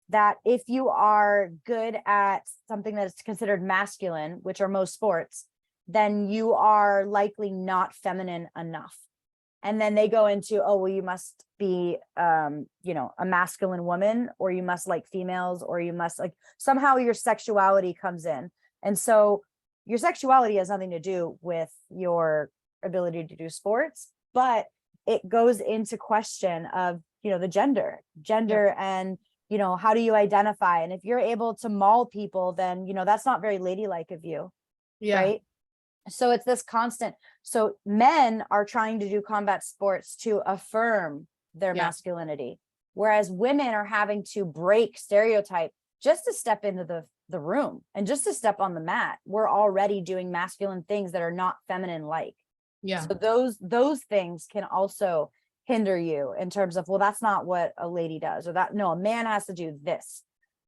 that if you are good at something that is considered masculine, which are most sports, then you are likely not feminine enough. And then they go into, oh, well, you must be, a masculine woman, or you must like females, or you must like, somehow your sexuality comes in. And so your sexuality has nothing to do with your ability to do sports, but it goes into question of, the gender and, how do you identify? And if you're able to maul people, then, that's not very ladylike of you. Yeah. Right. So it's this constant. So men are trying to do combat sports to affirm their masculinity, whereas women are having to break stereotype just to step into the room and just to step on the mat. We're already doing masculine things that are not feminine like. Yeah. So those things can also hinder you in terms of, well, that's not what a lady does, or that, no, a man has to do this.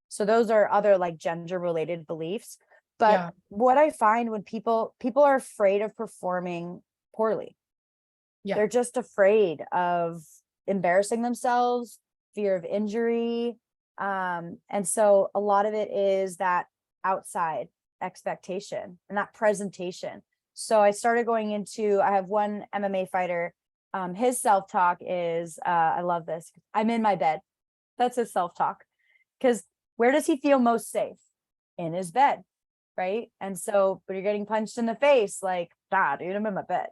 So those are other like gender related beliefs. But what I find when people are afraid of performing poorly, they're just afraid of embarrassing themselves, fear of injury. And so a lot of it is that outside expectation and that presentation. So I started going into, I have one MMA fighter. His self-talk is, I love this. I'm in my bed. That's his self-talk. Because where does he feel most safe? In his bed. Right. And so, but you're getting punched in the face, like, dude, I'm in my bed.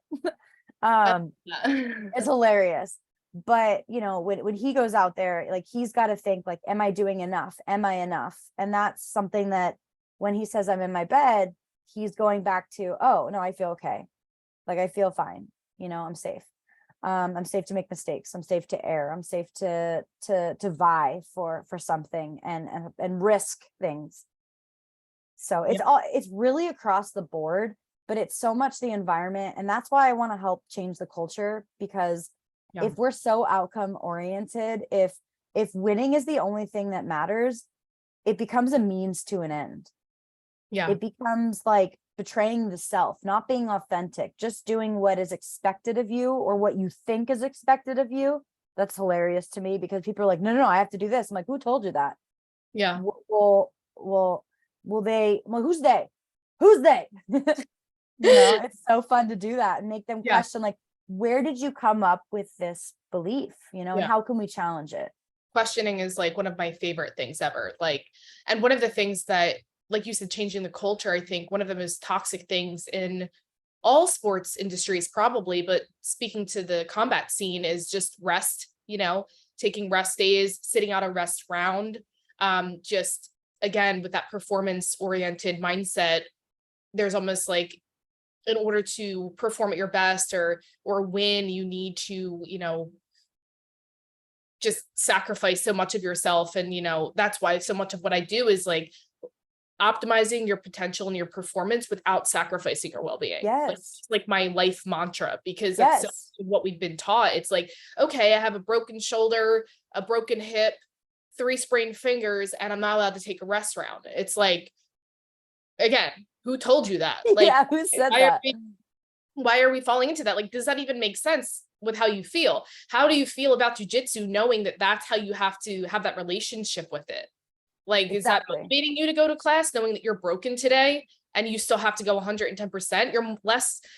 It's hilarious. But, when he goes out there, like, he's got to think, like, am I doing enough? Am I enough? And that's something that when he says I'm in my bed, he's going back to, oh, no, I feel okay. Like, I feel fine. I'm safe. I'm safe to make mistakes. I'm safe to err. I'm safe to vie for something and risk things. So it's really across the board, but it's so much the environment. And that's why I want to help change the culture, because if we're so outcome oriented, if winning is the only thing that matters, it becomes a means to an end. Yeah. It becomes like betraying the self, not being authentic, just doing what is expected of you or what you think is expected of you. That's hilarious to me, because people are like, no, I have to do this. I'm like, who told you that? Yeah. Who's they? It's so fun to do that and make them question, like, where did you come up with this belief, and how can we challenge it? Questioning is like one of my favorite things ever. Like, and one of the things that, like you said, changing the culture, I think one of the most toxic things in all sports industries probably, but speaking to the combat scene, is just rest, taking rest days, sitting out a rest round, just again, with that performance oriented mindset. There's almost like, in order to perform at your best or win, you need to, just sacrifice so much of yourself. And, that's why so much of what I do is like optimizing your potential and your performance without sacrificing your well-being. Yes. Like my life mantra, because that's so what we've been taught. It's like, okay, I have a broken shoulder, a broken hip, 3 sprained fingers, and I'm not allowed to take a rest round. It's like, again, who told you that? Like, who said that? Why are we falling into that? Like, does that even make sense with how you feel? How do you feel about jujitsu, knowing that that's how you have to have that relationship with it? Like, is that motivating you to go to class, knowing that you're broken today and you still have to go 110%?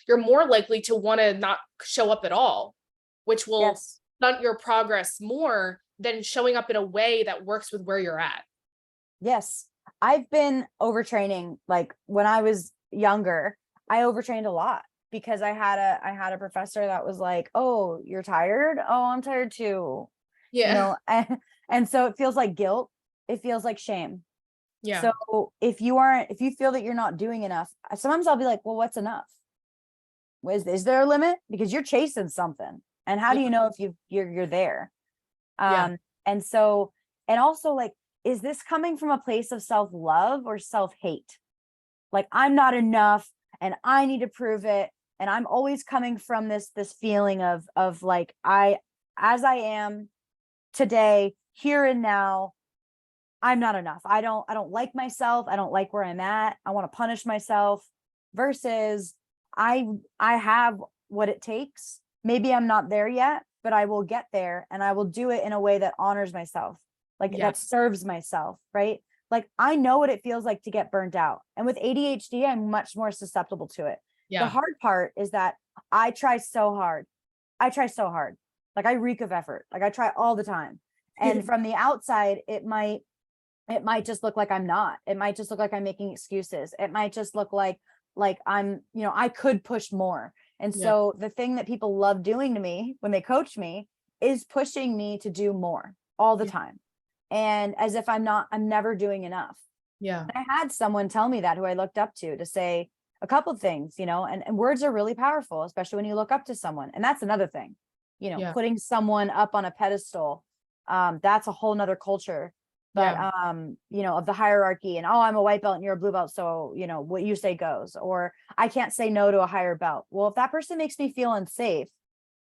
You're more likely to want to not show up at all, which will stunt your progress more than showing up in a way that works with where you're at. Yes. I've been overtraining. Like, when I was younger, I overtrained a lot, because I had a professor that was like, oh, you're tired? Oh, I'm tired too. Yeah. And so it feels like guilt. It feels like shame. Yeah. So if you feel that you're not doing enough, sometimes I'll be like, well, what's enough? Is there a limit? Because you're chasing something. And how do you know if you're there? And so, and also, like, is this coming from a place of self-love or self-hate? Like, I'm not enough and I need to prove it. And I'm always coming from this feeling of like, as I am today, here and now, I'm not enough. I don't like myself. I don't like where I'm at. I want to punish myself, versus I have what it takes. Maybe I'm not there yet, but I will get there, and I will do it in a way that honors myself. like Yeah. that serves myself, right? Like I know what it feels like to get burnt out. And with ADHD, I'm much more susceptible to it. The Yeah. hard part is that I try so hard. I try so hard. Like I reek of effort. Like I try all the time. And from the outside, it might just look like I'm not. It might just look like I'm making excuses. It might just look like I'm, I could push more. And Yeah. so the thing that people love doing to me when they coach me is pushing me to do more all the Yeah. time. And as if I'm never doing enough. Yeah. And I had someone tell me that who I looked up to say a couple of things, and words are really powerful, especially when you look up to someone. And that's another thing, Yeah. putting someone up on a pedestal. That's a whole nother culture. But Yeah. of the hierarchy and I'm a white belt and you're a blue belt, so what you say goes, or I can't say no to a higher belt. Well, if that person makes me feel unsafe,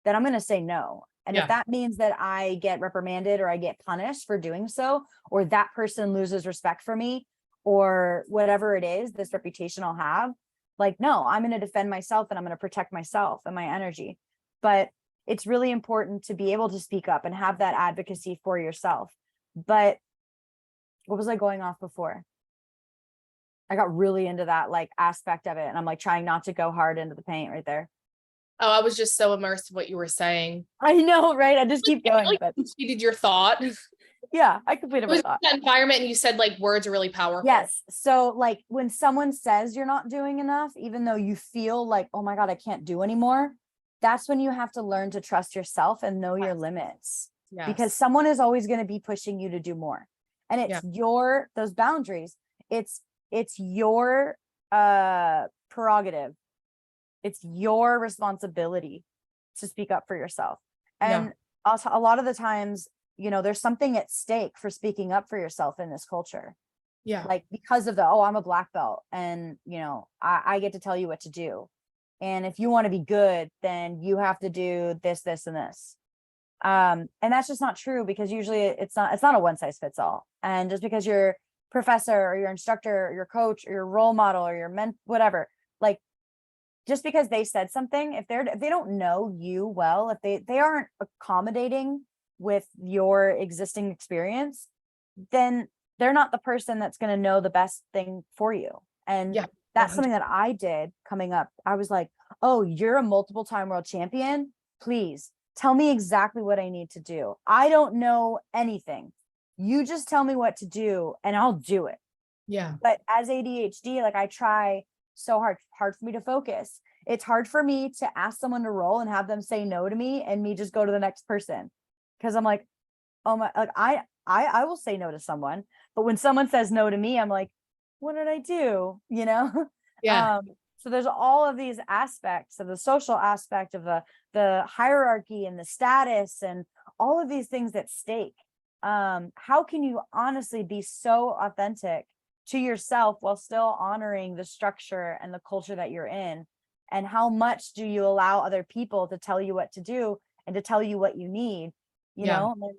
then I'm going to say no. And if Yeah. that means that I get reprimanded or I get punished for doing so, or that person loses respect for me, or whatever it is, this reputation I'll have, like, no, I'm going to defend myself and I'm going to protect myself and my energy. But it's really important to be able to speak up and have that advocacy for yourself. But what was I going off before? I got really into that like aspect of it. And I'm like trying not to go hard into the paint right there. Oh, I was just so immersed in what you were saying. I know, right? I just keep going, Like but completed your thought. It yeah, I completed my was thought. that environment, and you said like words are really powerful. Yes. So like when someone says you're not doing enough, even though you feel like, oh my God, I can't do anymore, that's when you have to learn to trust yourself and know your limits. Because Yes. someone is always going to be pushing you to do more. And it's those boundaries. It's your prerogative. It's your responsibility to speak up for yourself. And also a lot of the times, there's something at stake for speaking up for yourself in this culture. Yeah. Like because of I'm a black belt and, I get to tell you what to do. And if you want to be good, then you have to do this, this, and this. And that's just not true, because usually it's not a one size fits all. And just because your professor or your instructor or your coach or your role model or your whatever, like just because they said something, if they don't know you well, if they aren't accommodating with your existing experience, then they're not the person that's going to know the best thing for you. And that's 100%. something that I did coming up. I was like, oh, you're a multiple time world champion. Please tell me exactly what I need to do. I don't know anything. You just tell me what to do and I'll do it. Yeah. But as ADHD, like I try so hard for me to focus. It's hard for me to ask someone to roll and have them say no to me and me just go to the next person. Cause I'm like, oh my, like I will say no to someone, but when someone says no to me, I'm like, what did I do? Yeah. So there's all of these aspects of the social aspect of the hierarchy and the status and all of these things at stake. How can you honestly be so authentic to yourself while still honoring the structure and the culture that you're in? And how much do you allow other people to tell you what to do and to tell you what you need? And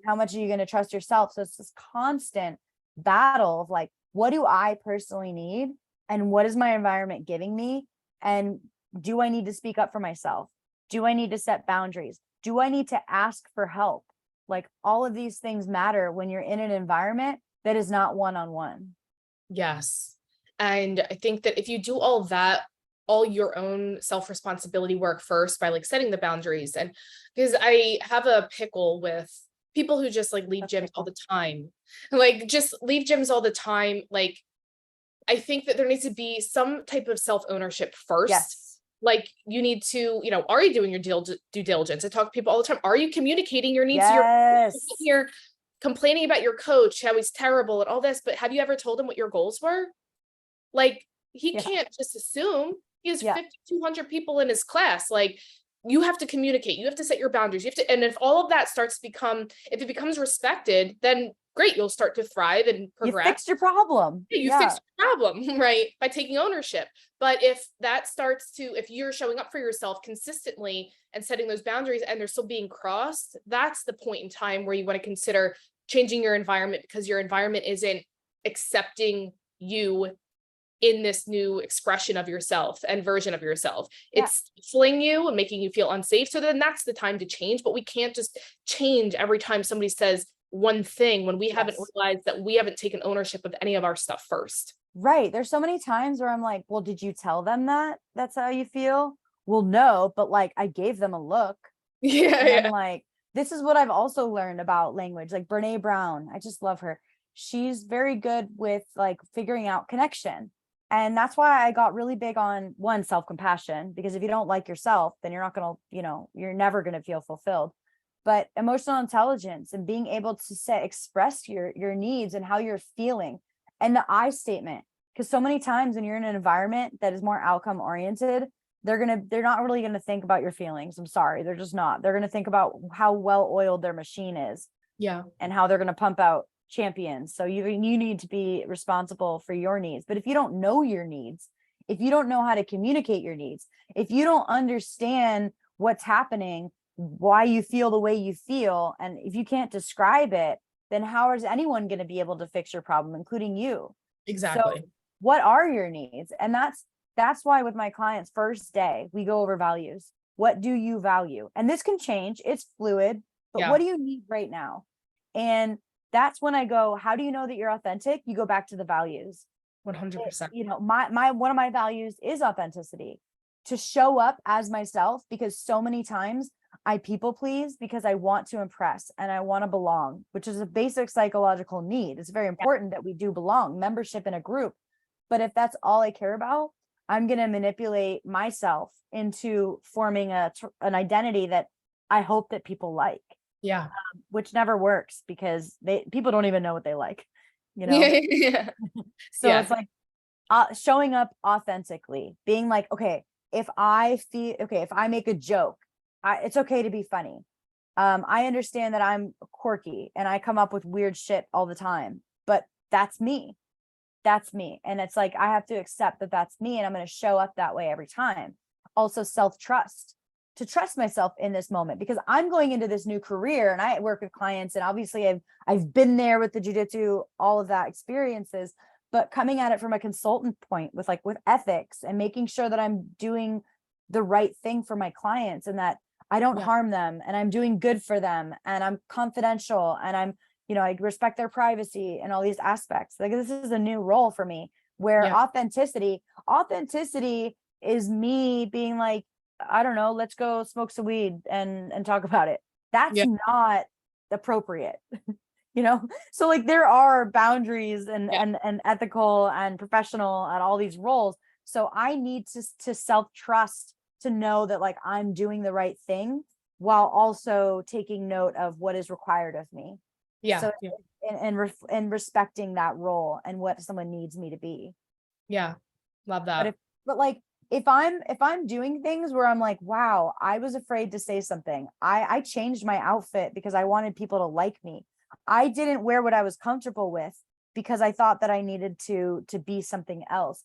how much are you going to trust yourself? So it's this constant battle of like, what do I personally need? And what is my environment giving me? And do I need to speak up for myself? Do I need to set boundaries? Do I need to ask for help? Like all of these things matter when you're in an environment that is not one-on-one. Yes. And I think that if you do all that, all your own self-responsibility work first by like setting the boundaries, and because I have a pickle with people who just like leave gyms all the time, like just leave gyms all the time. Like, I think that there needs to be some type of self-ownership first. Yes. Like you need to, are you doing your due diligence? I talk to people all the time. Are you communicating your needs? Yes. You're complaining about your coach, how he's terrible and all this, but have you ever told him what your goals were? Like he can't just assume. He has 5,200 people in his class. Like you have to communicate, you have to set your boundaries. You have to, and if all of that starts to if it becomes respected, then great, you'll start to thrive and progress. You fixed your problem. You fixed your problem, right? By taking ownership. But if that starts to, if you're showing up for yourself consistently and setting those boundaries and they're still being crossed, that's the point in time where you want to consider changing your environment, because your environment isn't accepting you in this new expression of yourself and version of yourself. It's stifling you and making you feel unsafe. So then that's the time to change. But we can't just change every time somebody says, one thing when we haven't Yes. realized that we haven't taken ownership of any of our stuff first. Right. There's so many times where I'm like, well, did you tell them that that's how you feel? Well, no, but like I gave them a look. Yeah, And I'm yeah, like, this is what I've also learned about language. Like Brene Brown, I just love her. She's very good with like figuring out connection. And that's why I got really big on one, self-compassion, because if you don't like yourself, then you're not going to, you're never going to feel fulfilled. But emotional intelligence and being able to express your needs and how you're feeling, and the I statement. Because so many times when you're in an environment that is more outcome oriented, they're not really going to think about your feelings. I'm sorry, they're just not. They're going to think about how well oiled their machine is yeah, and how they're going to pump out champions. So you need to be responsible for your needs. But if you don't know your needs, if you don't know how to communicate your needs, if you don't understand what's happening, why you feel the way you feel, and if you can't describe it, then how is anyone going to be able to fix your problem, including you? So exactly. what are your needs? And that's why with my clients, first day, we go over values. What do you value? And this can change. It's fluid, but Yeah, what do you need right now? And that's when I go, how do you know that you're authentic? You go back to the values. 100%. My one of my values is authenticity, to show up as myself, because so many times I people please because I want to impress and I want to belong, which is a basic psychological need. It's very important that we do belong, membership in a group. But if that's all I care about, I'm going to manipulate myself into forming an identity that I hope that people like, Yeah. which never works because people don't even know what they like, Yeah, yeah, So yeah, it's like showing up authentically, being like, okay, if I make a joke, it's okay to be funny. I understand that I'm quirky and I come up with weird shit all the time, but that's me. That's me. And it's like, I have to accept that that's me, and I'm going to show up that way every time. Also self-trust, to trust myself in this moment, because I'm going into this new career and I work with clients, and obviously I've been there with the jiu-jitsu, all of that experiences, but coming at it from a consultant point with ethics and making sure that I'm doing the right thing for my clients and that I don't yeah, harm them and I'm doing good for them and I'm confidential and I respect their privacy and all these aspects. Like, this is a new role for me where yeah, authenticity is me being like, I don't know, let's go smoke some weed and talk about it. That's yeah, not appropriate. So like there are boundaries and yeah, ethical and professional and all these roles. So I need to self-trust, to know that like I'm doing the right thing while also taking note of what is required of me. yeah, So yeah, and respecting that role and what someone needs me to be. yeah. Love But that. if I'm doing things where I'm like, wow, I was afraid to say something. I changed my outfit because I wanted people to like me. I didn't wear what I was comfortable with because I thought that I needed to be something else.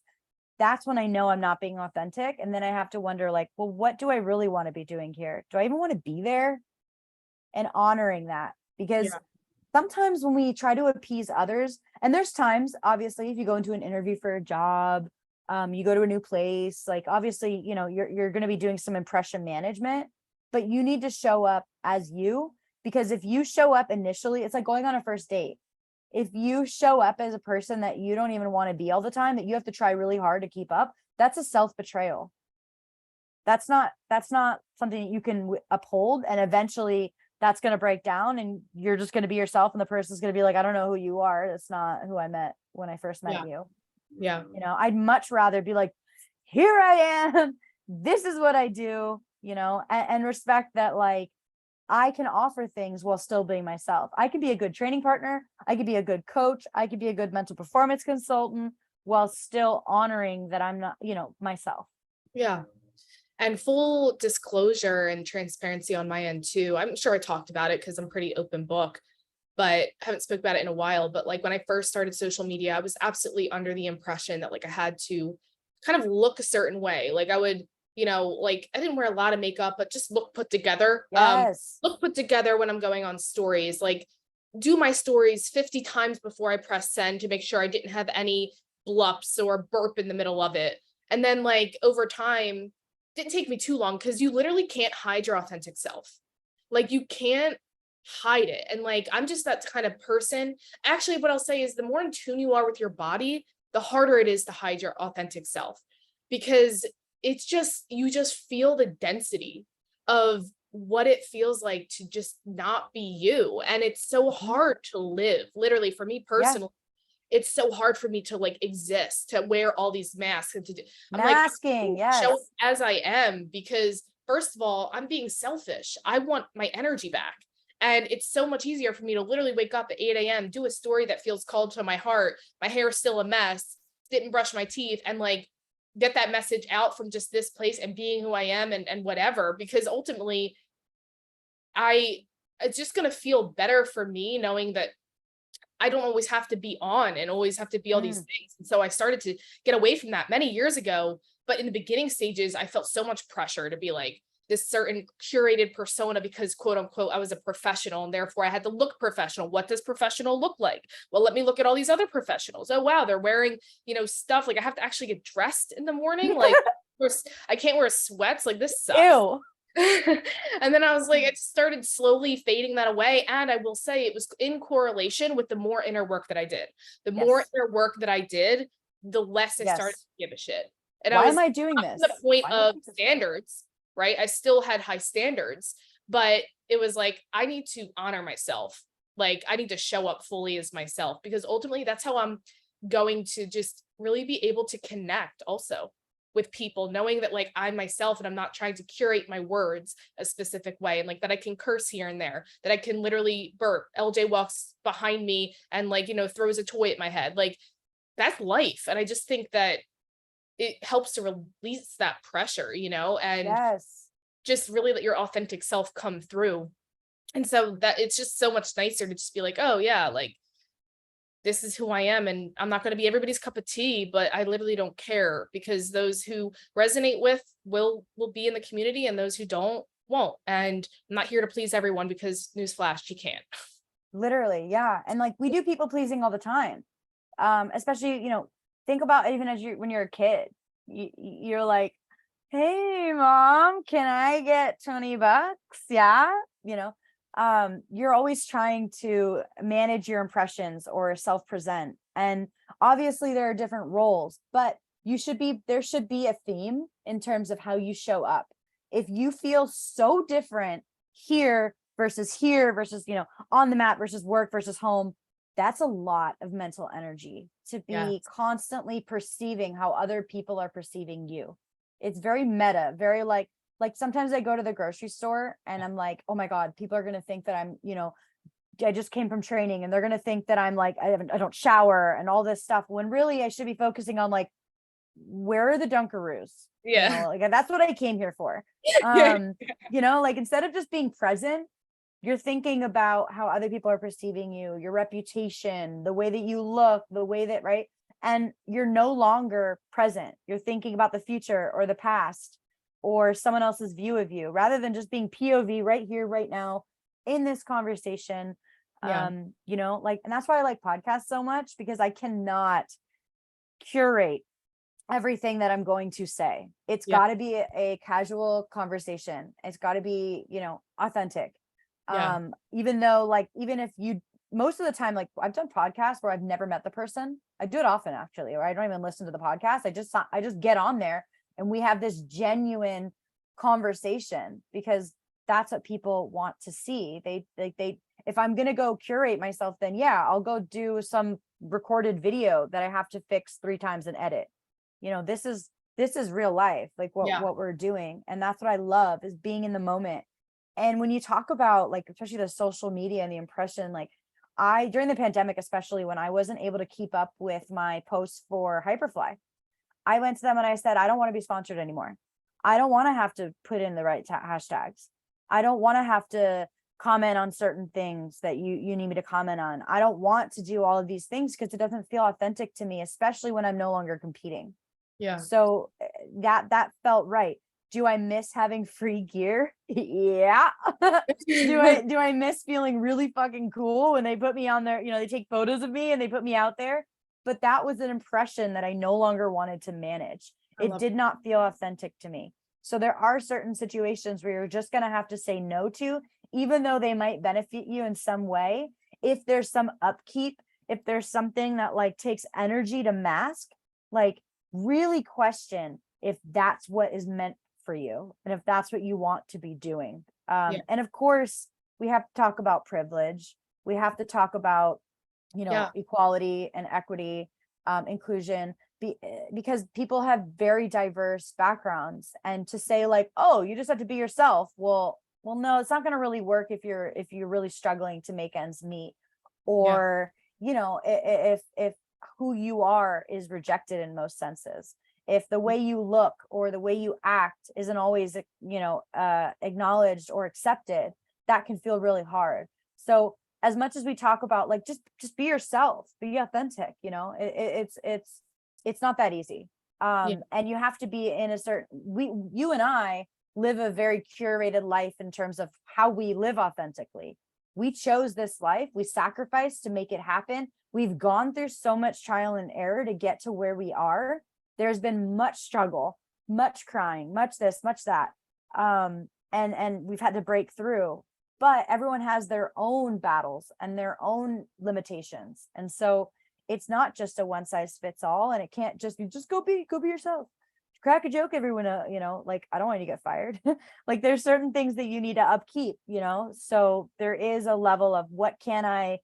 That's when I know I'm not being authentic. And then I have to wonder, like, well, what do I really want to be doing here? Do I even want to be there? And honoring that, because Yeah, sometimes when we try to appease others, and there's times, obviously, if you go into an interview for a job, you go to a new place, like obviously, you're going to be doing some impression management, but you need to show up as you, because if you show up initially, it's like going on a first date. If you show up as a person that you don't even want to be all the time, that you have to try really hard to keep up, that's a self-betrayal. That's not something that you can uphold, and eventually that's going to break down and you're just going to be yourself, and the person's going to be like, I don't know who you are, that's not who I met when I first met yeah, you. yeah, I'd much rather be like, here I am, this is what I do, and respect that, like, I can offer things while still being myself. I can be a good training partner, I could be a good coach, I could be a good mental performance consultant while still honoring that I'm not, myself. yeah. And full disclosure and transparency on my end too. I'm sure I talked about it because I'm pretty open book, but haven't spoke about it in a while. But like when I first started social media, I was absolutely under the impression that like I had to kind of look a certain way. Like I would, like I didn't wear a lot of makeup, but just look put together. Yes. Look put together when I'm going on stories, like do my stories 50 times before I press send to make sure I didn't have any blups or burp in the middle of it. And then like over time, didn't take me too long because you literally can't hide your authentic self. Like you can't hide it. And like, I'm just that kind of person. Actually, what I'll say is the more in tune you are with your body, the harder it is to hide your authentic self, because it's just, you just feel the density of what it feels like to just not be you. And it's so Mhm. hard to live. Literally, for me Yeah. personally, it's so hard for me to like exist, to wear all these masks and to do, I'm like, Masking. show up Yes. as I am, because first of all, I'm being selfish. I want my energy back. And it's so much easier for me to literally wake up at 8 a.m., do a story that feels called to my heart. My hair is still a mess, didn't brush my teeth, and like get that message out from just this place and being who I am, and whatever. Because ultimately, I it's just gonna feel better for me knowing that I don't always have to be on and always have to be all these Mm. things. And so I started to get away from that many years ago. But in the beginning stages, I felt so much pressure to be like this certain curated persona because, quote unquote, I was a professional and therefore I had to look professional. What does professional look like? Well, let me look at all these other professionals. Oh, wow, they're wearing, stuff like I have to actually get dressed in the morning. Like, I can't wear sweats. Like, this sucks. Ew. And then I was like, it started slowly fading that away. And I will say it was in correlation with the more inner work that I did. The more Yes. inner work that I did, the less I started Yes. to give a shit. And I Why am was I doing not to the this? point Why am I of doing this for? standards, right? I still had high standards, but it was like, I need to honor myself. Like, I need to show up fully as myself, because ultimately that's how I'm going to just really be able to connect also with people, knowing that like I'm myself and I'm not trying to curate my words a specific way, and like that I can curse here and there, that I can literally burp. LJ walks behind me and like, throws a toy at my head. Like, that's life. And I just think that it helps to release that pressure, and Yes. just really let your authentic self come through. And so that it's just so much nicer to just be like, oh yeah, like this is who I am, and I'm not going to be everybody's cup of tea, but I literally don't care, because those who resonate with will be in the community and those who don't won't. And I'm not here to please everyone, because newsflash, you can't. Literally. Yeah. And like we do people pleasing all the time. Especially, think about even as when you're a kid, you're like, hey mom, can I get $20? Yeah. You're always trying to manage your impressions or self-present. And obviously there are different roles, but there should be a theme in terms of how you show up. If you feel so different here versus, on the mat versus work versus home, that's a lot of mental energy to Yeah. be constantly perceiving how other people are perceiving you. It's very meta, very like sometimes I go to the grocery store and I'm like, oh my God, people are going to think that I'm, I just came from training and they're going to think that I'm like, I don't shower and all this stuff, when really I should be focusing on like, where are the Dunkaroos? Yeah. Like that's what I came here for. Yeah. Like instead of just being present, you're thinking about how other people are perceiving you, your reputation, the way that you look, the way that, right? And you're no longer present. You're thinking about the future or the past or someone else's view of you, rather than just being POV right here, right now in this conversation. Yeah. Like, and that's why I like podcasts so much, because I cannot curate everything that I'm going to say. It's Yeah. got to be a casual conversation. It's got to be, authentic. Yeah. Even though like, even if you, most of the time, like I've done podcasts where I've never met the person. I do it often actually, or I don't even listen to the podcast. I just get on there and we have this genuine conversation, because that's what people want to see. They if I'm going to go curate myself, then yeah, I'll go do some recorded video that I have to fix 3 times and edit. This is real life, like Yeah. what we're doing. And that's what I love, is being in the moment. And when you talk about like, especially the social media and the impression, like during the pandemic, especially when I wasn't able to keep up with my posts for Hyperfly, I went to them and I said, I don't want to be sponsored anymore. I don't want to have to put in the right hashtags. I don't want to have to comment on certain things that you need me to comment on. I don't want to do all of these things because it doesn't feel authentic to me, especially when I'm no longer competing. Yeah. So that felt right. Do I miss having free gear? Yeah. Do I miss feeling really fucking cool when they put me on there, they take photos of me and they put me out there? But that was an impression that I no longer wanted to manage. I It love did not feel authentic to me. So there are certain situations where you're just going to have to say no to even though they might benefit you in some way, if there's some upkeep, if there's something that like takes energy to mask, like really question if that's what is meant for you and if that's what you want to be doing. Yeah. And of course, we have to talk about privilege. We have to talk about, Yeah. equality and equity, inclusion, because people have very diverse backgrounds. And to say like, oh, you just have to be yourself. Well, no, it's not going to really work if you're really struggling to make ends meet, Yeah. or, if who you are is rejected in most senses. If the way you look or the way you act isn't always, acknowledged or accepted, that can feel really hard. So as much as we talk about like just be yourself, be authentic, it's not that easy. Yeah. And you have to be in a certain, you and I live a very curated life in terms of how we live authentically. We chose this life, we sacrificed to make it happen. We've gone through so much trial and error to get to where we are. There's been much struggle, much crying, much this, much that. And we've had to break through, but everyone has their own battles and their own limitations. And so it's not just a one size fits all, and it can't just be just go be yourself. Crack a joke, everyone, like I don't want you to get fired. Like there's certain things that you need to upkeep, so there is a level of what can I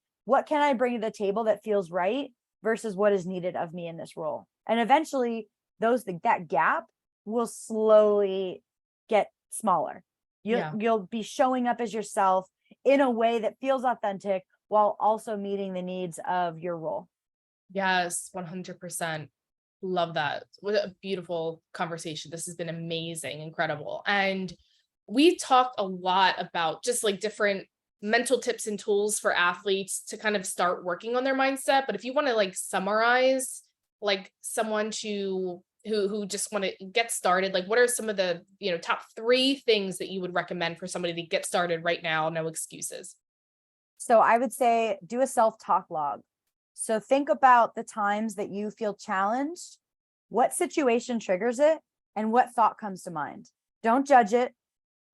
bring to the table that feels right versus what is needed of me in this role. And eventually that gap will slowly get smaller. You'll be showing up as yourself in a way that feels authentic while also meeting the needs of your role. Yes, 100%. Love that. What a beautiful conversation. This has been amazing, incredible. And we talked a lot about just like different mental tips and tools for athletes to kind of start working on their mindset. But if you want to like summarize like someone who just want to get started, like what are some of the, top 3 things that you would recommend for somebody to get started right now? No excuses. So I would say do a self-talk log. So think about the times that you feel challenged, what situation triggers it, and what thought comes to mind. Don't judge it.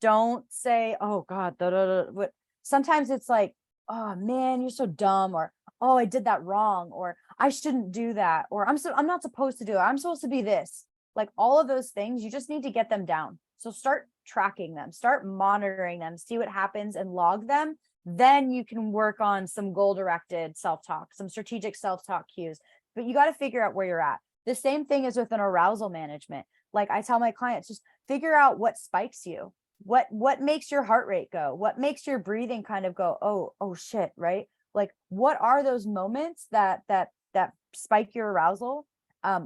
Don't say, oh God, da, da, da. What? Sometimes it's like, oh man, you're so dumb, or oh, I did that wrong, or I shouldn't do that, or I'm not supposed to do it. I'm supposed to be this. Like all of those things, you just need to get them down. So start tracking them, start monitoring them, see what happens and log them. Then you can work on some goal-directed self-talk, some strategic self-talk cues, but you got to figure out where you're at. The same thing is with an arousal management. Like I tell my clients, just figure out what spikes you, what makes your heart rate go, what makes your breathing kind of go, oh shit, right? Like what are those moments that spike your arousal?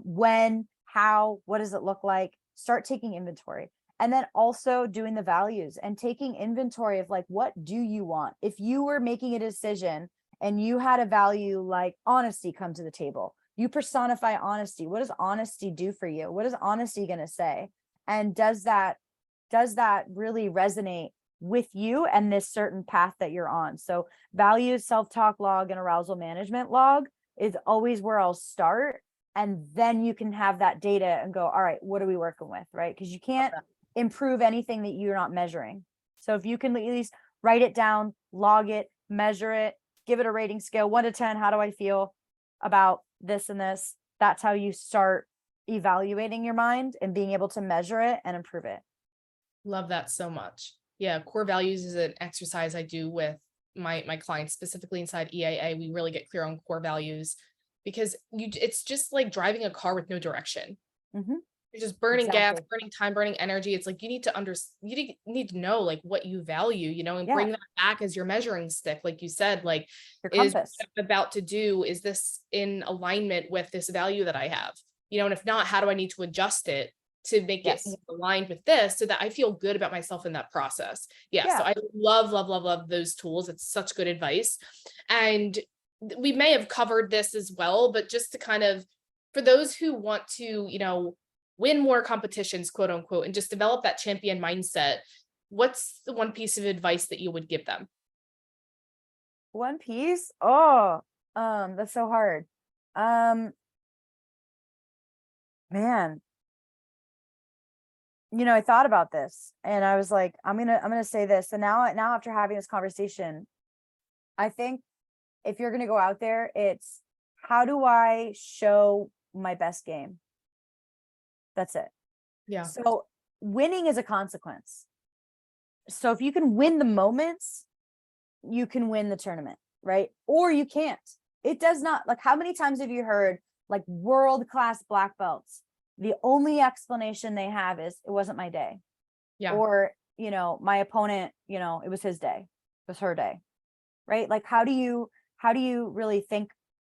When, how, what does it look like? Start taking inventory. And then also doing the values and taking inventory of like, what do you want? If you were making a decision and you had a value like honesty come to the table, you personify honesty. What does honesty do for you? What is honesty going to say? And does that really resonate with you and this certain path that you're on? So values, self-talk log, and arousal management log is always where I'll start. And then you can have that data and go, all right, what are we working with? Right. Because you can't improve anything that you're not measuring. So if you can at least write it down, log it, measure it, give it a rating scale, 1 to 10, how do I feel about this and this? That's how you start evaluating your mind and being able to measure it and improve it. Love that so much. Yeah, core values is an exercise I do with my clients, specifically inside EAA. We really get clear on core values because it's just like driving a car with no direction. Mm-hmm. You're just burning gas, Exactly. burning time, burning energy. It's like you need to know like what you value, and Yeah. bring that back as your measuring stick. Like you said, like Your is what compass. I'm about to do, is this in alignment with this value that I have? And if not, how do I need to adjust it to make it Yes. more aligned with this so that I feel good about myself in that process? Yeah. So Yeah. I love those tools. It's such good advice. And we may have covered this as well, but just to kind of, for those who want to, win more competitions, quote unquote, and just develop that champion mindset, what's the one piece of advice that you would give them? One piece. Oh, that's so hard. Man, I thought about this and I was like, I'm gonna say this. And now after having this conversation, I think if you're gonna go out there, it's how do I show my best game? That's it. Yeah. So winning is a consequence. So if you can win the moments, you can win the tournament, right? Or you can't. It does not, like, how many times have you heard like world-class black belts? The only explanation they have is it wasn't my day. Yeah. Or, my opponent, it was his day, it was her day, right? Like, how do you really think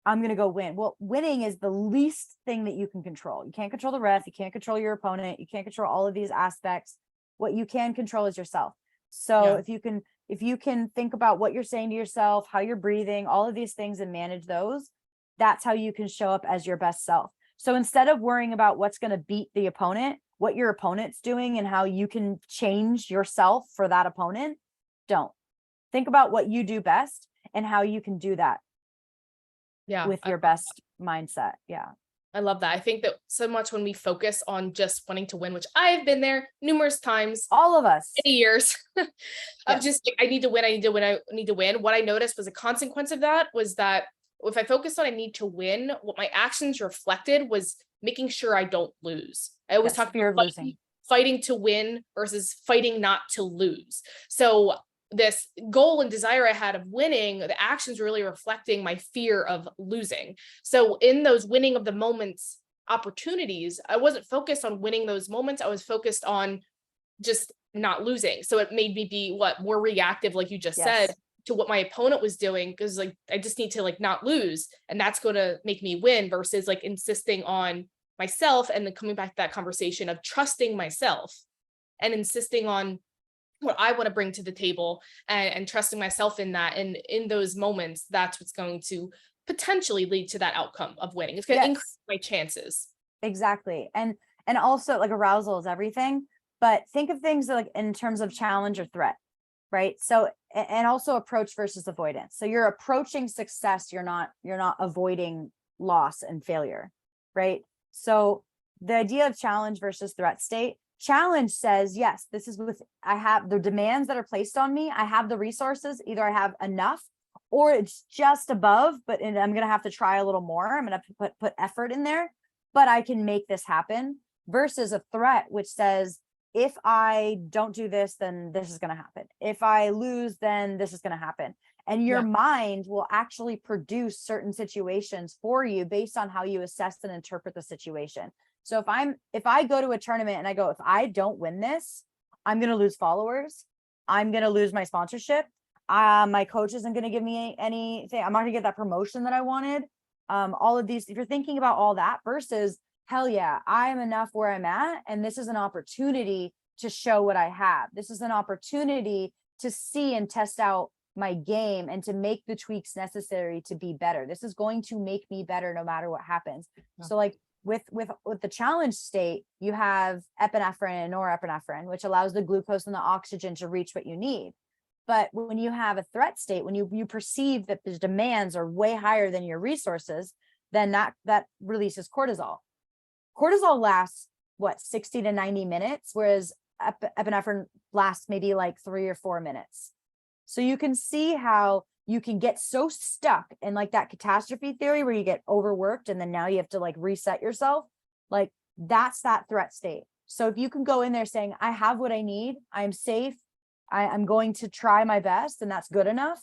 I'm going to go win? Well, winning is the least thing that you can control. You can't control the ref. You can't control your opponent. You can't control all of these aspects. What you can control is yourself. So Yeah. if you can think about what you're saying to yourself, how you're breathing, all of these things, and manage those, that's how you can show up as your best self. So instead of worrying about what's going to beat the opponent, what your opponent's doing and how you can change yourself for that opponent, don't. Think about what you do best and how you can do that Yeah. with your best mindset. Yeah. I love that. I think that so much when we focus on just wanting to win, which I've been there numerous times, All of us. many years of Yes. just like, I need to win, I need to win, I need to win. What I noticed was a consequence of that was that if I focused on I need to win, what my actions reflected was making sure I don't lose. I always Yes, talk fear about of losing. fighting to win versus fighting not to lose. So this goal and desire I had of winning, the actions really reflecting my fear of losing. So in those winning of the moments opportunities, I wasn't focused on winning those moments. I was focused on just not losing. So it made me be more reactive, like you just said, Yes. to what my opponent was doing. Cause like, I just need to like not lose. And that's going to make me win versus like insisting on myself. And then coming back to that conversation of trusting myself and insisting on what I want to bring to the table and trusting myself in that. And in those moments, that's what's going to potentially lead to that outcome of winning. It's going to increase Yes, my chances. exactly. And also, like, arousal is everything, but think of things like in terms of challenge or threat, right? So and also approach versus avoidance. So you're approaching success, you're not avoiding loss and failure, right? So the idea of challenge versus threat state, challenge says, yes, this is I have the demands that are placed on me, I have the resources, either I have enough or it's just above, but I'm going to have to try a little more, I'm going to put effort in there, but I can make this happen. Versus a threat, which says, if I don't do this, then this is going to happen. If I lose, then this is going to happen. And your mind will actually produce certain situations for you based on how you assess and interpret the situation. So if I go to a tournament and I go, if I don't win this, I'm going to lose followers. I'm going to lose my sponsorship. My coach isn't going to give me anything. I'm not going to get that promotion that I wanted. All of these, if you're thinking about all that versus, hell yeah, I am enough where I'm at. And this is an opportunity to show what I have. This is an opportunity to see and test out my game and to make the tweaks necessary to be better. This is going to make me better no matter what happens. Yeah. So like with the challenge state, you have epinephrine and norepinephrine, which allows the glucose and the oxygen to reach what you need. But when you have a threat state, when you perceive that the demands are way higher than your resources, then that releases cortisol. Cortisol lasts 60 to 90 minutes, whereas epinephrine lasts maybe like 3 or 4 minutes. So you can see how you can get so stuck in like that catastrophe theory where you get overworked and then now you have to like reset yourself. Like that's that threat state. So if you can go in there saying, I have what I need, I'm safe, I'm going to try my best, and that's good enough,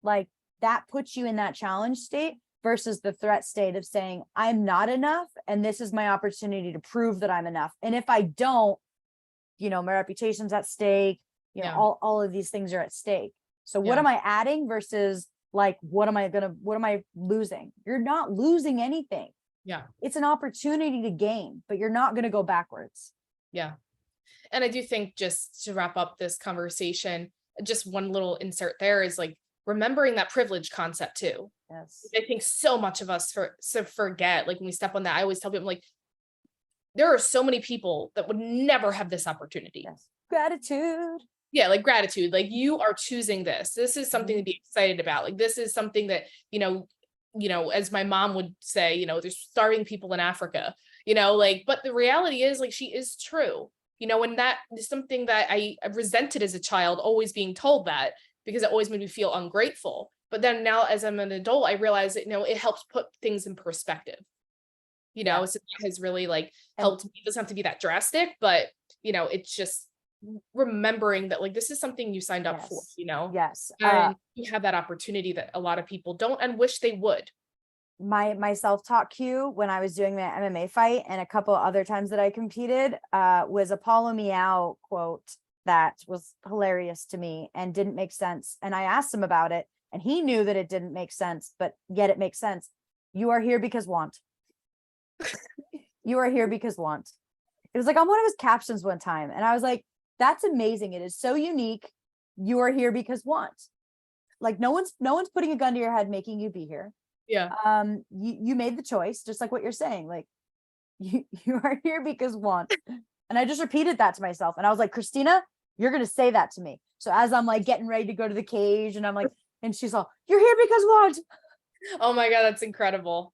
like that puts you in that challenge state versus the threat state of saying, I'm not enough, and this is my opportunity to prove that I'm enough. And if I don't, my reputation's at stake, all of these things are at stake. So what am I adding versus like, what am I losing? You're not losing anything. Yeah. It's an opportunity to gain, but you're not going to go backwards. Yeah. And I do think, just to wrap up this conversation, just one little insert there is like remembering that privilege concept too. Yes. I think so much of us forget, like when we step on that, I always tell people like, there are so many people that would never have this opportunity. Yes. Gratitude. Yeah. Like gratitude, like you are choosing this. This is something to be excited about. Like, this is something that, as my mom would say, there's starving people in Africa, like, but the reality is like, she is true. And that is something that I resented as a child, always being told that, because it always made me feel ungrateful. But then now as I'm an adult, I realize that, it helps put things in perspective, Yeah. so that has really like And helped me. It doesn't have to be that drastic, but it's just remembering that like this is something you signed up for, yes. and you have that opportunity that a lot of people don't and wish they would. My self-taught cue when I was doing my MMA fight and a couple other times that I competed was a Paulo Meow quote that was hilarious to me and didn't make sense. And I asked him about it and he knew that it didn't make sense, but yet it makes sense. You are here because want. You are here because want. It was like on one of his captions one time. And I was like, that's amazing. It is so unique. You are here because want. Like no one's putting a gun to your head making you be here. Yeah. You made the choice, just like what you're saying. Like you are here because want. And I just repeated that to myself. And I was like, Christina, you're gonna say that to me. So as I'm like getting ready to go to the cage, and I'm like, and she's all, you're here because want. Oh my God, that's incredible.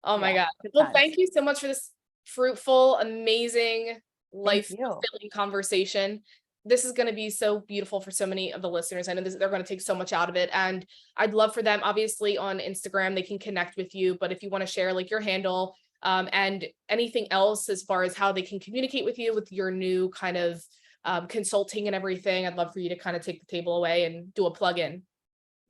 Oh my God. Well, thank you so much for this fruitful, amazing, life fulfilling conversation. This is going to be so beautiful for so many of the listeners. I know they're going to take so much out of it, and I'd love for them, obviously on Instagram, they can connect with you, but if you want to share like your handle, and anything else as far as how they can communicate with you with your new kind of consulting and everything, I'd love for you to kind of take the table away and do a plug-in.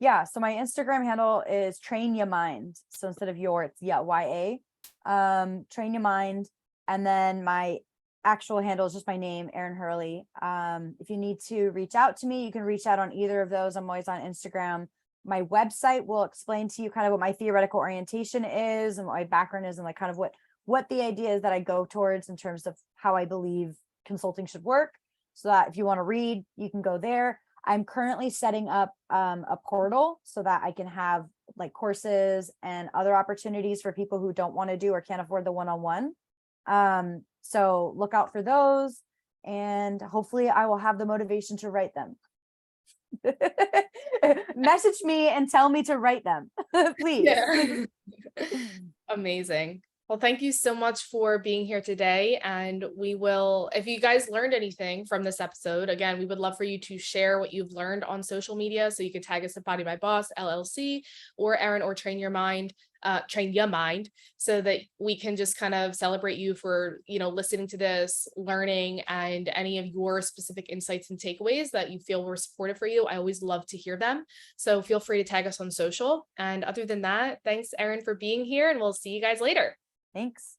Yeah. So my Instagram handle is Train Ya Mind. So instead of your, it's YA. Train Ya Mind. And then my actual handle is just my name, Erin Herle. If you need to reach out to me, you can reach out on either of those. I'm always on Instagram. My website will explain to you kind of what my theoretical orientation is and what my background is and like kind of what the idea is that I go towards in terms of how I believe consulting should work. So that if you want to read, you can go there. I'm currently setting up a portal so that I can have like courses and other opportunities for people who don't want to do or can't afford the one-on-one. So look out for those, and hopefully I will have the motivation to write them. Message me and tell me to write them, please. Yeah. Amazing. Well, thank you so much for being here today. And we will, if you guys learned anything from this episode, again, we would love for you to share what you've learned on social media. So you can tag us at Body My Boss, LLC, or Erin, or Train Your Mind, so that we can just kind of celebrate you for, listening to this, learning, and any of your specific insights and takeaways that you feel were supportive for you. I always love to hear them. So feel free to tag us on social. And other than that, thanks, Erin, for being here, and we'll see you guys later. Thanks.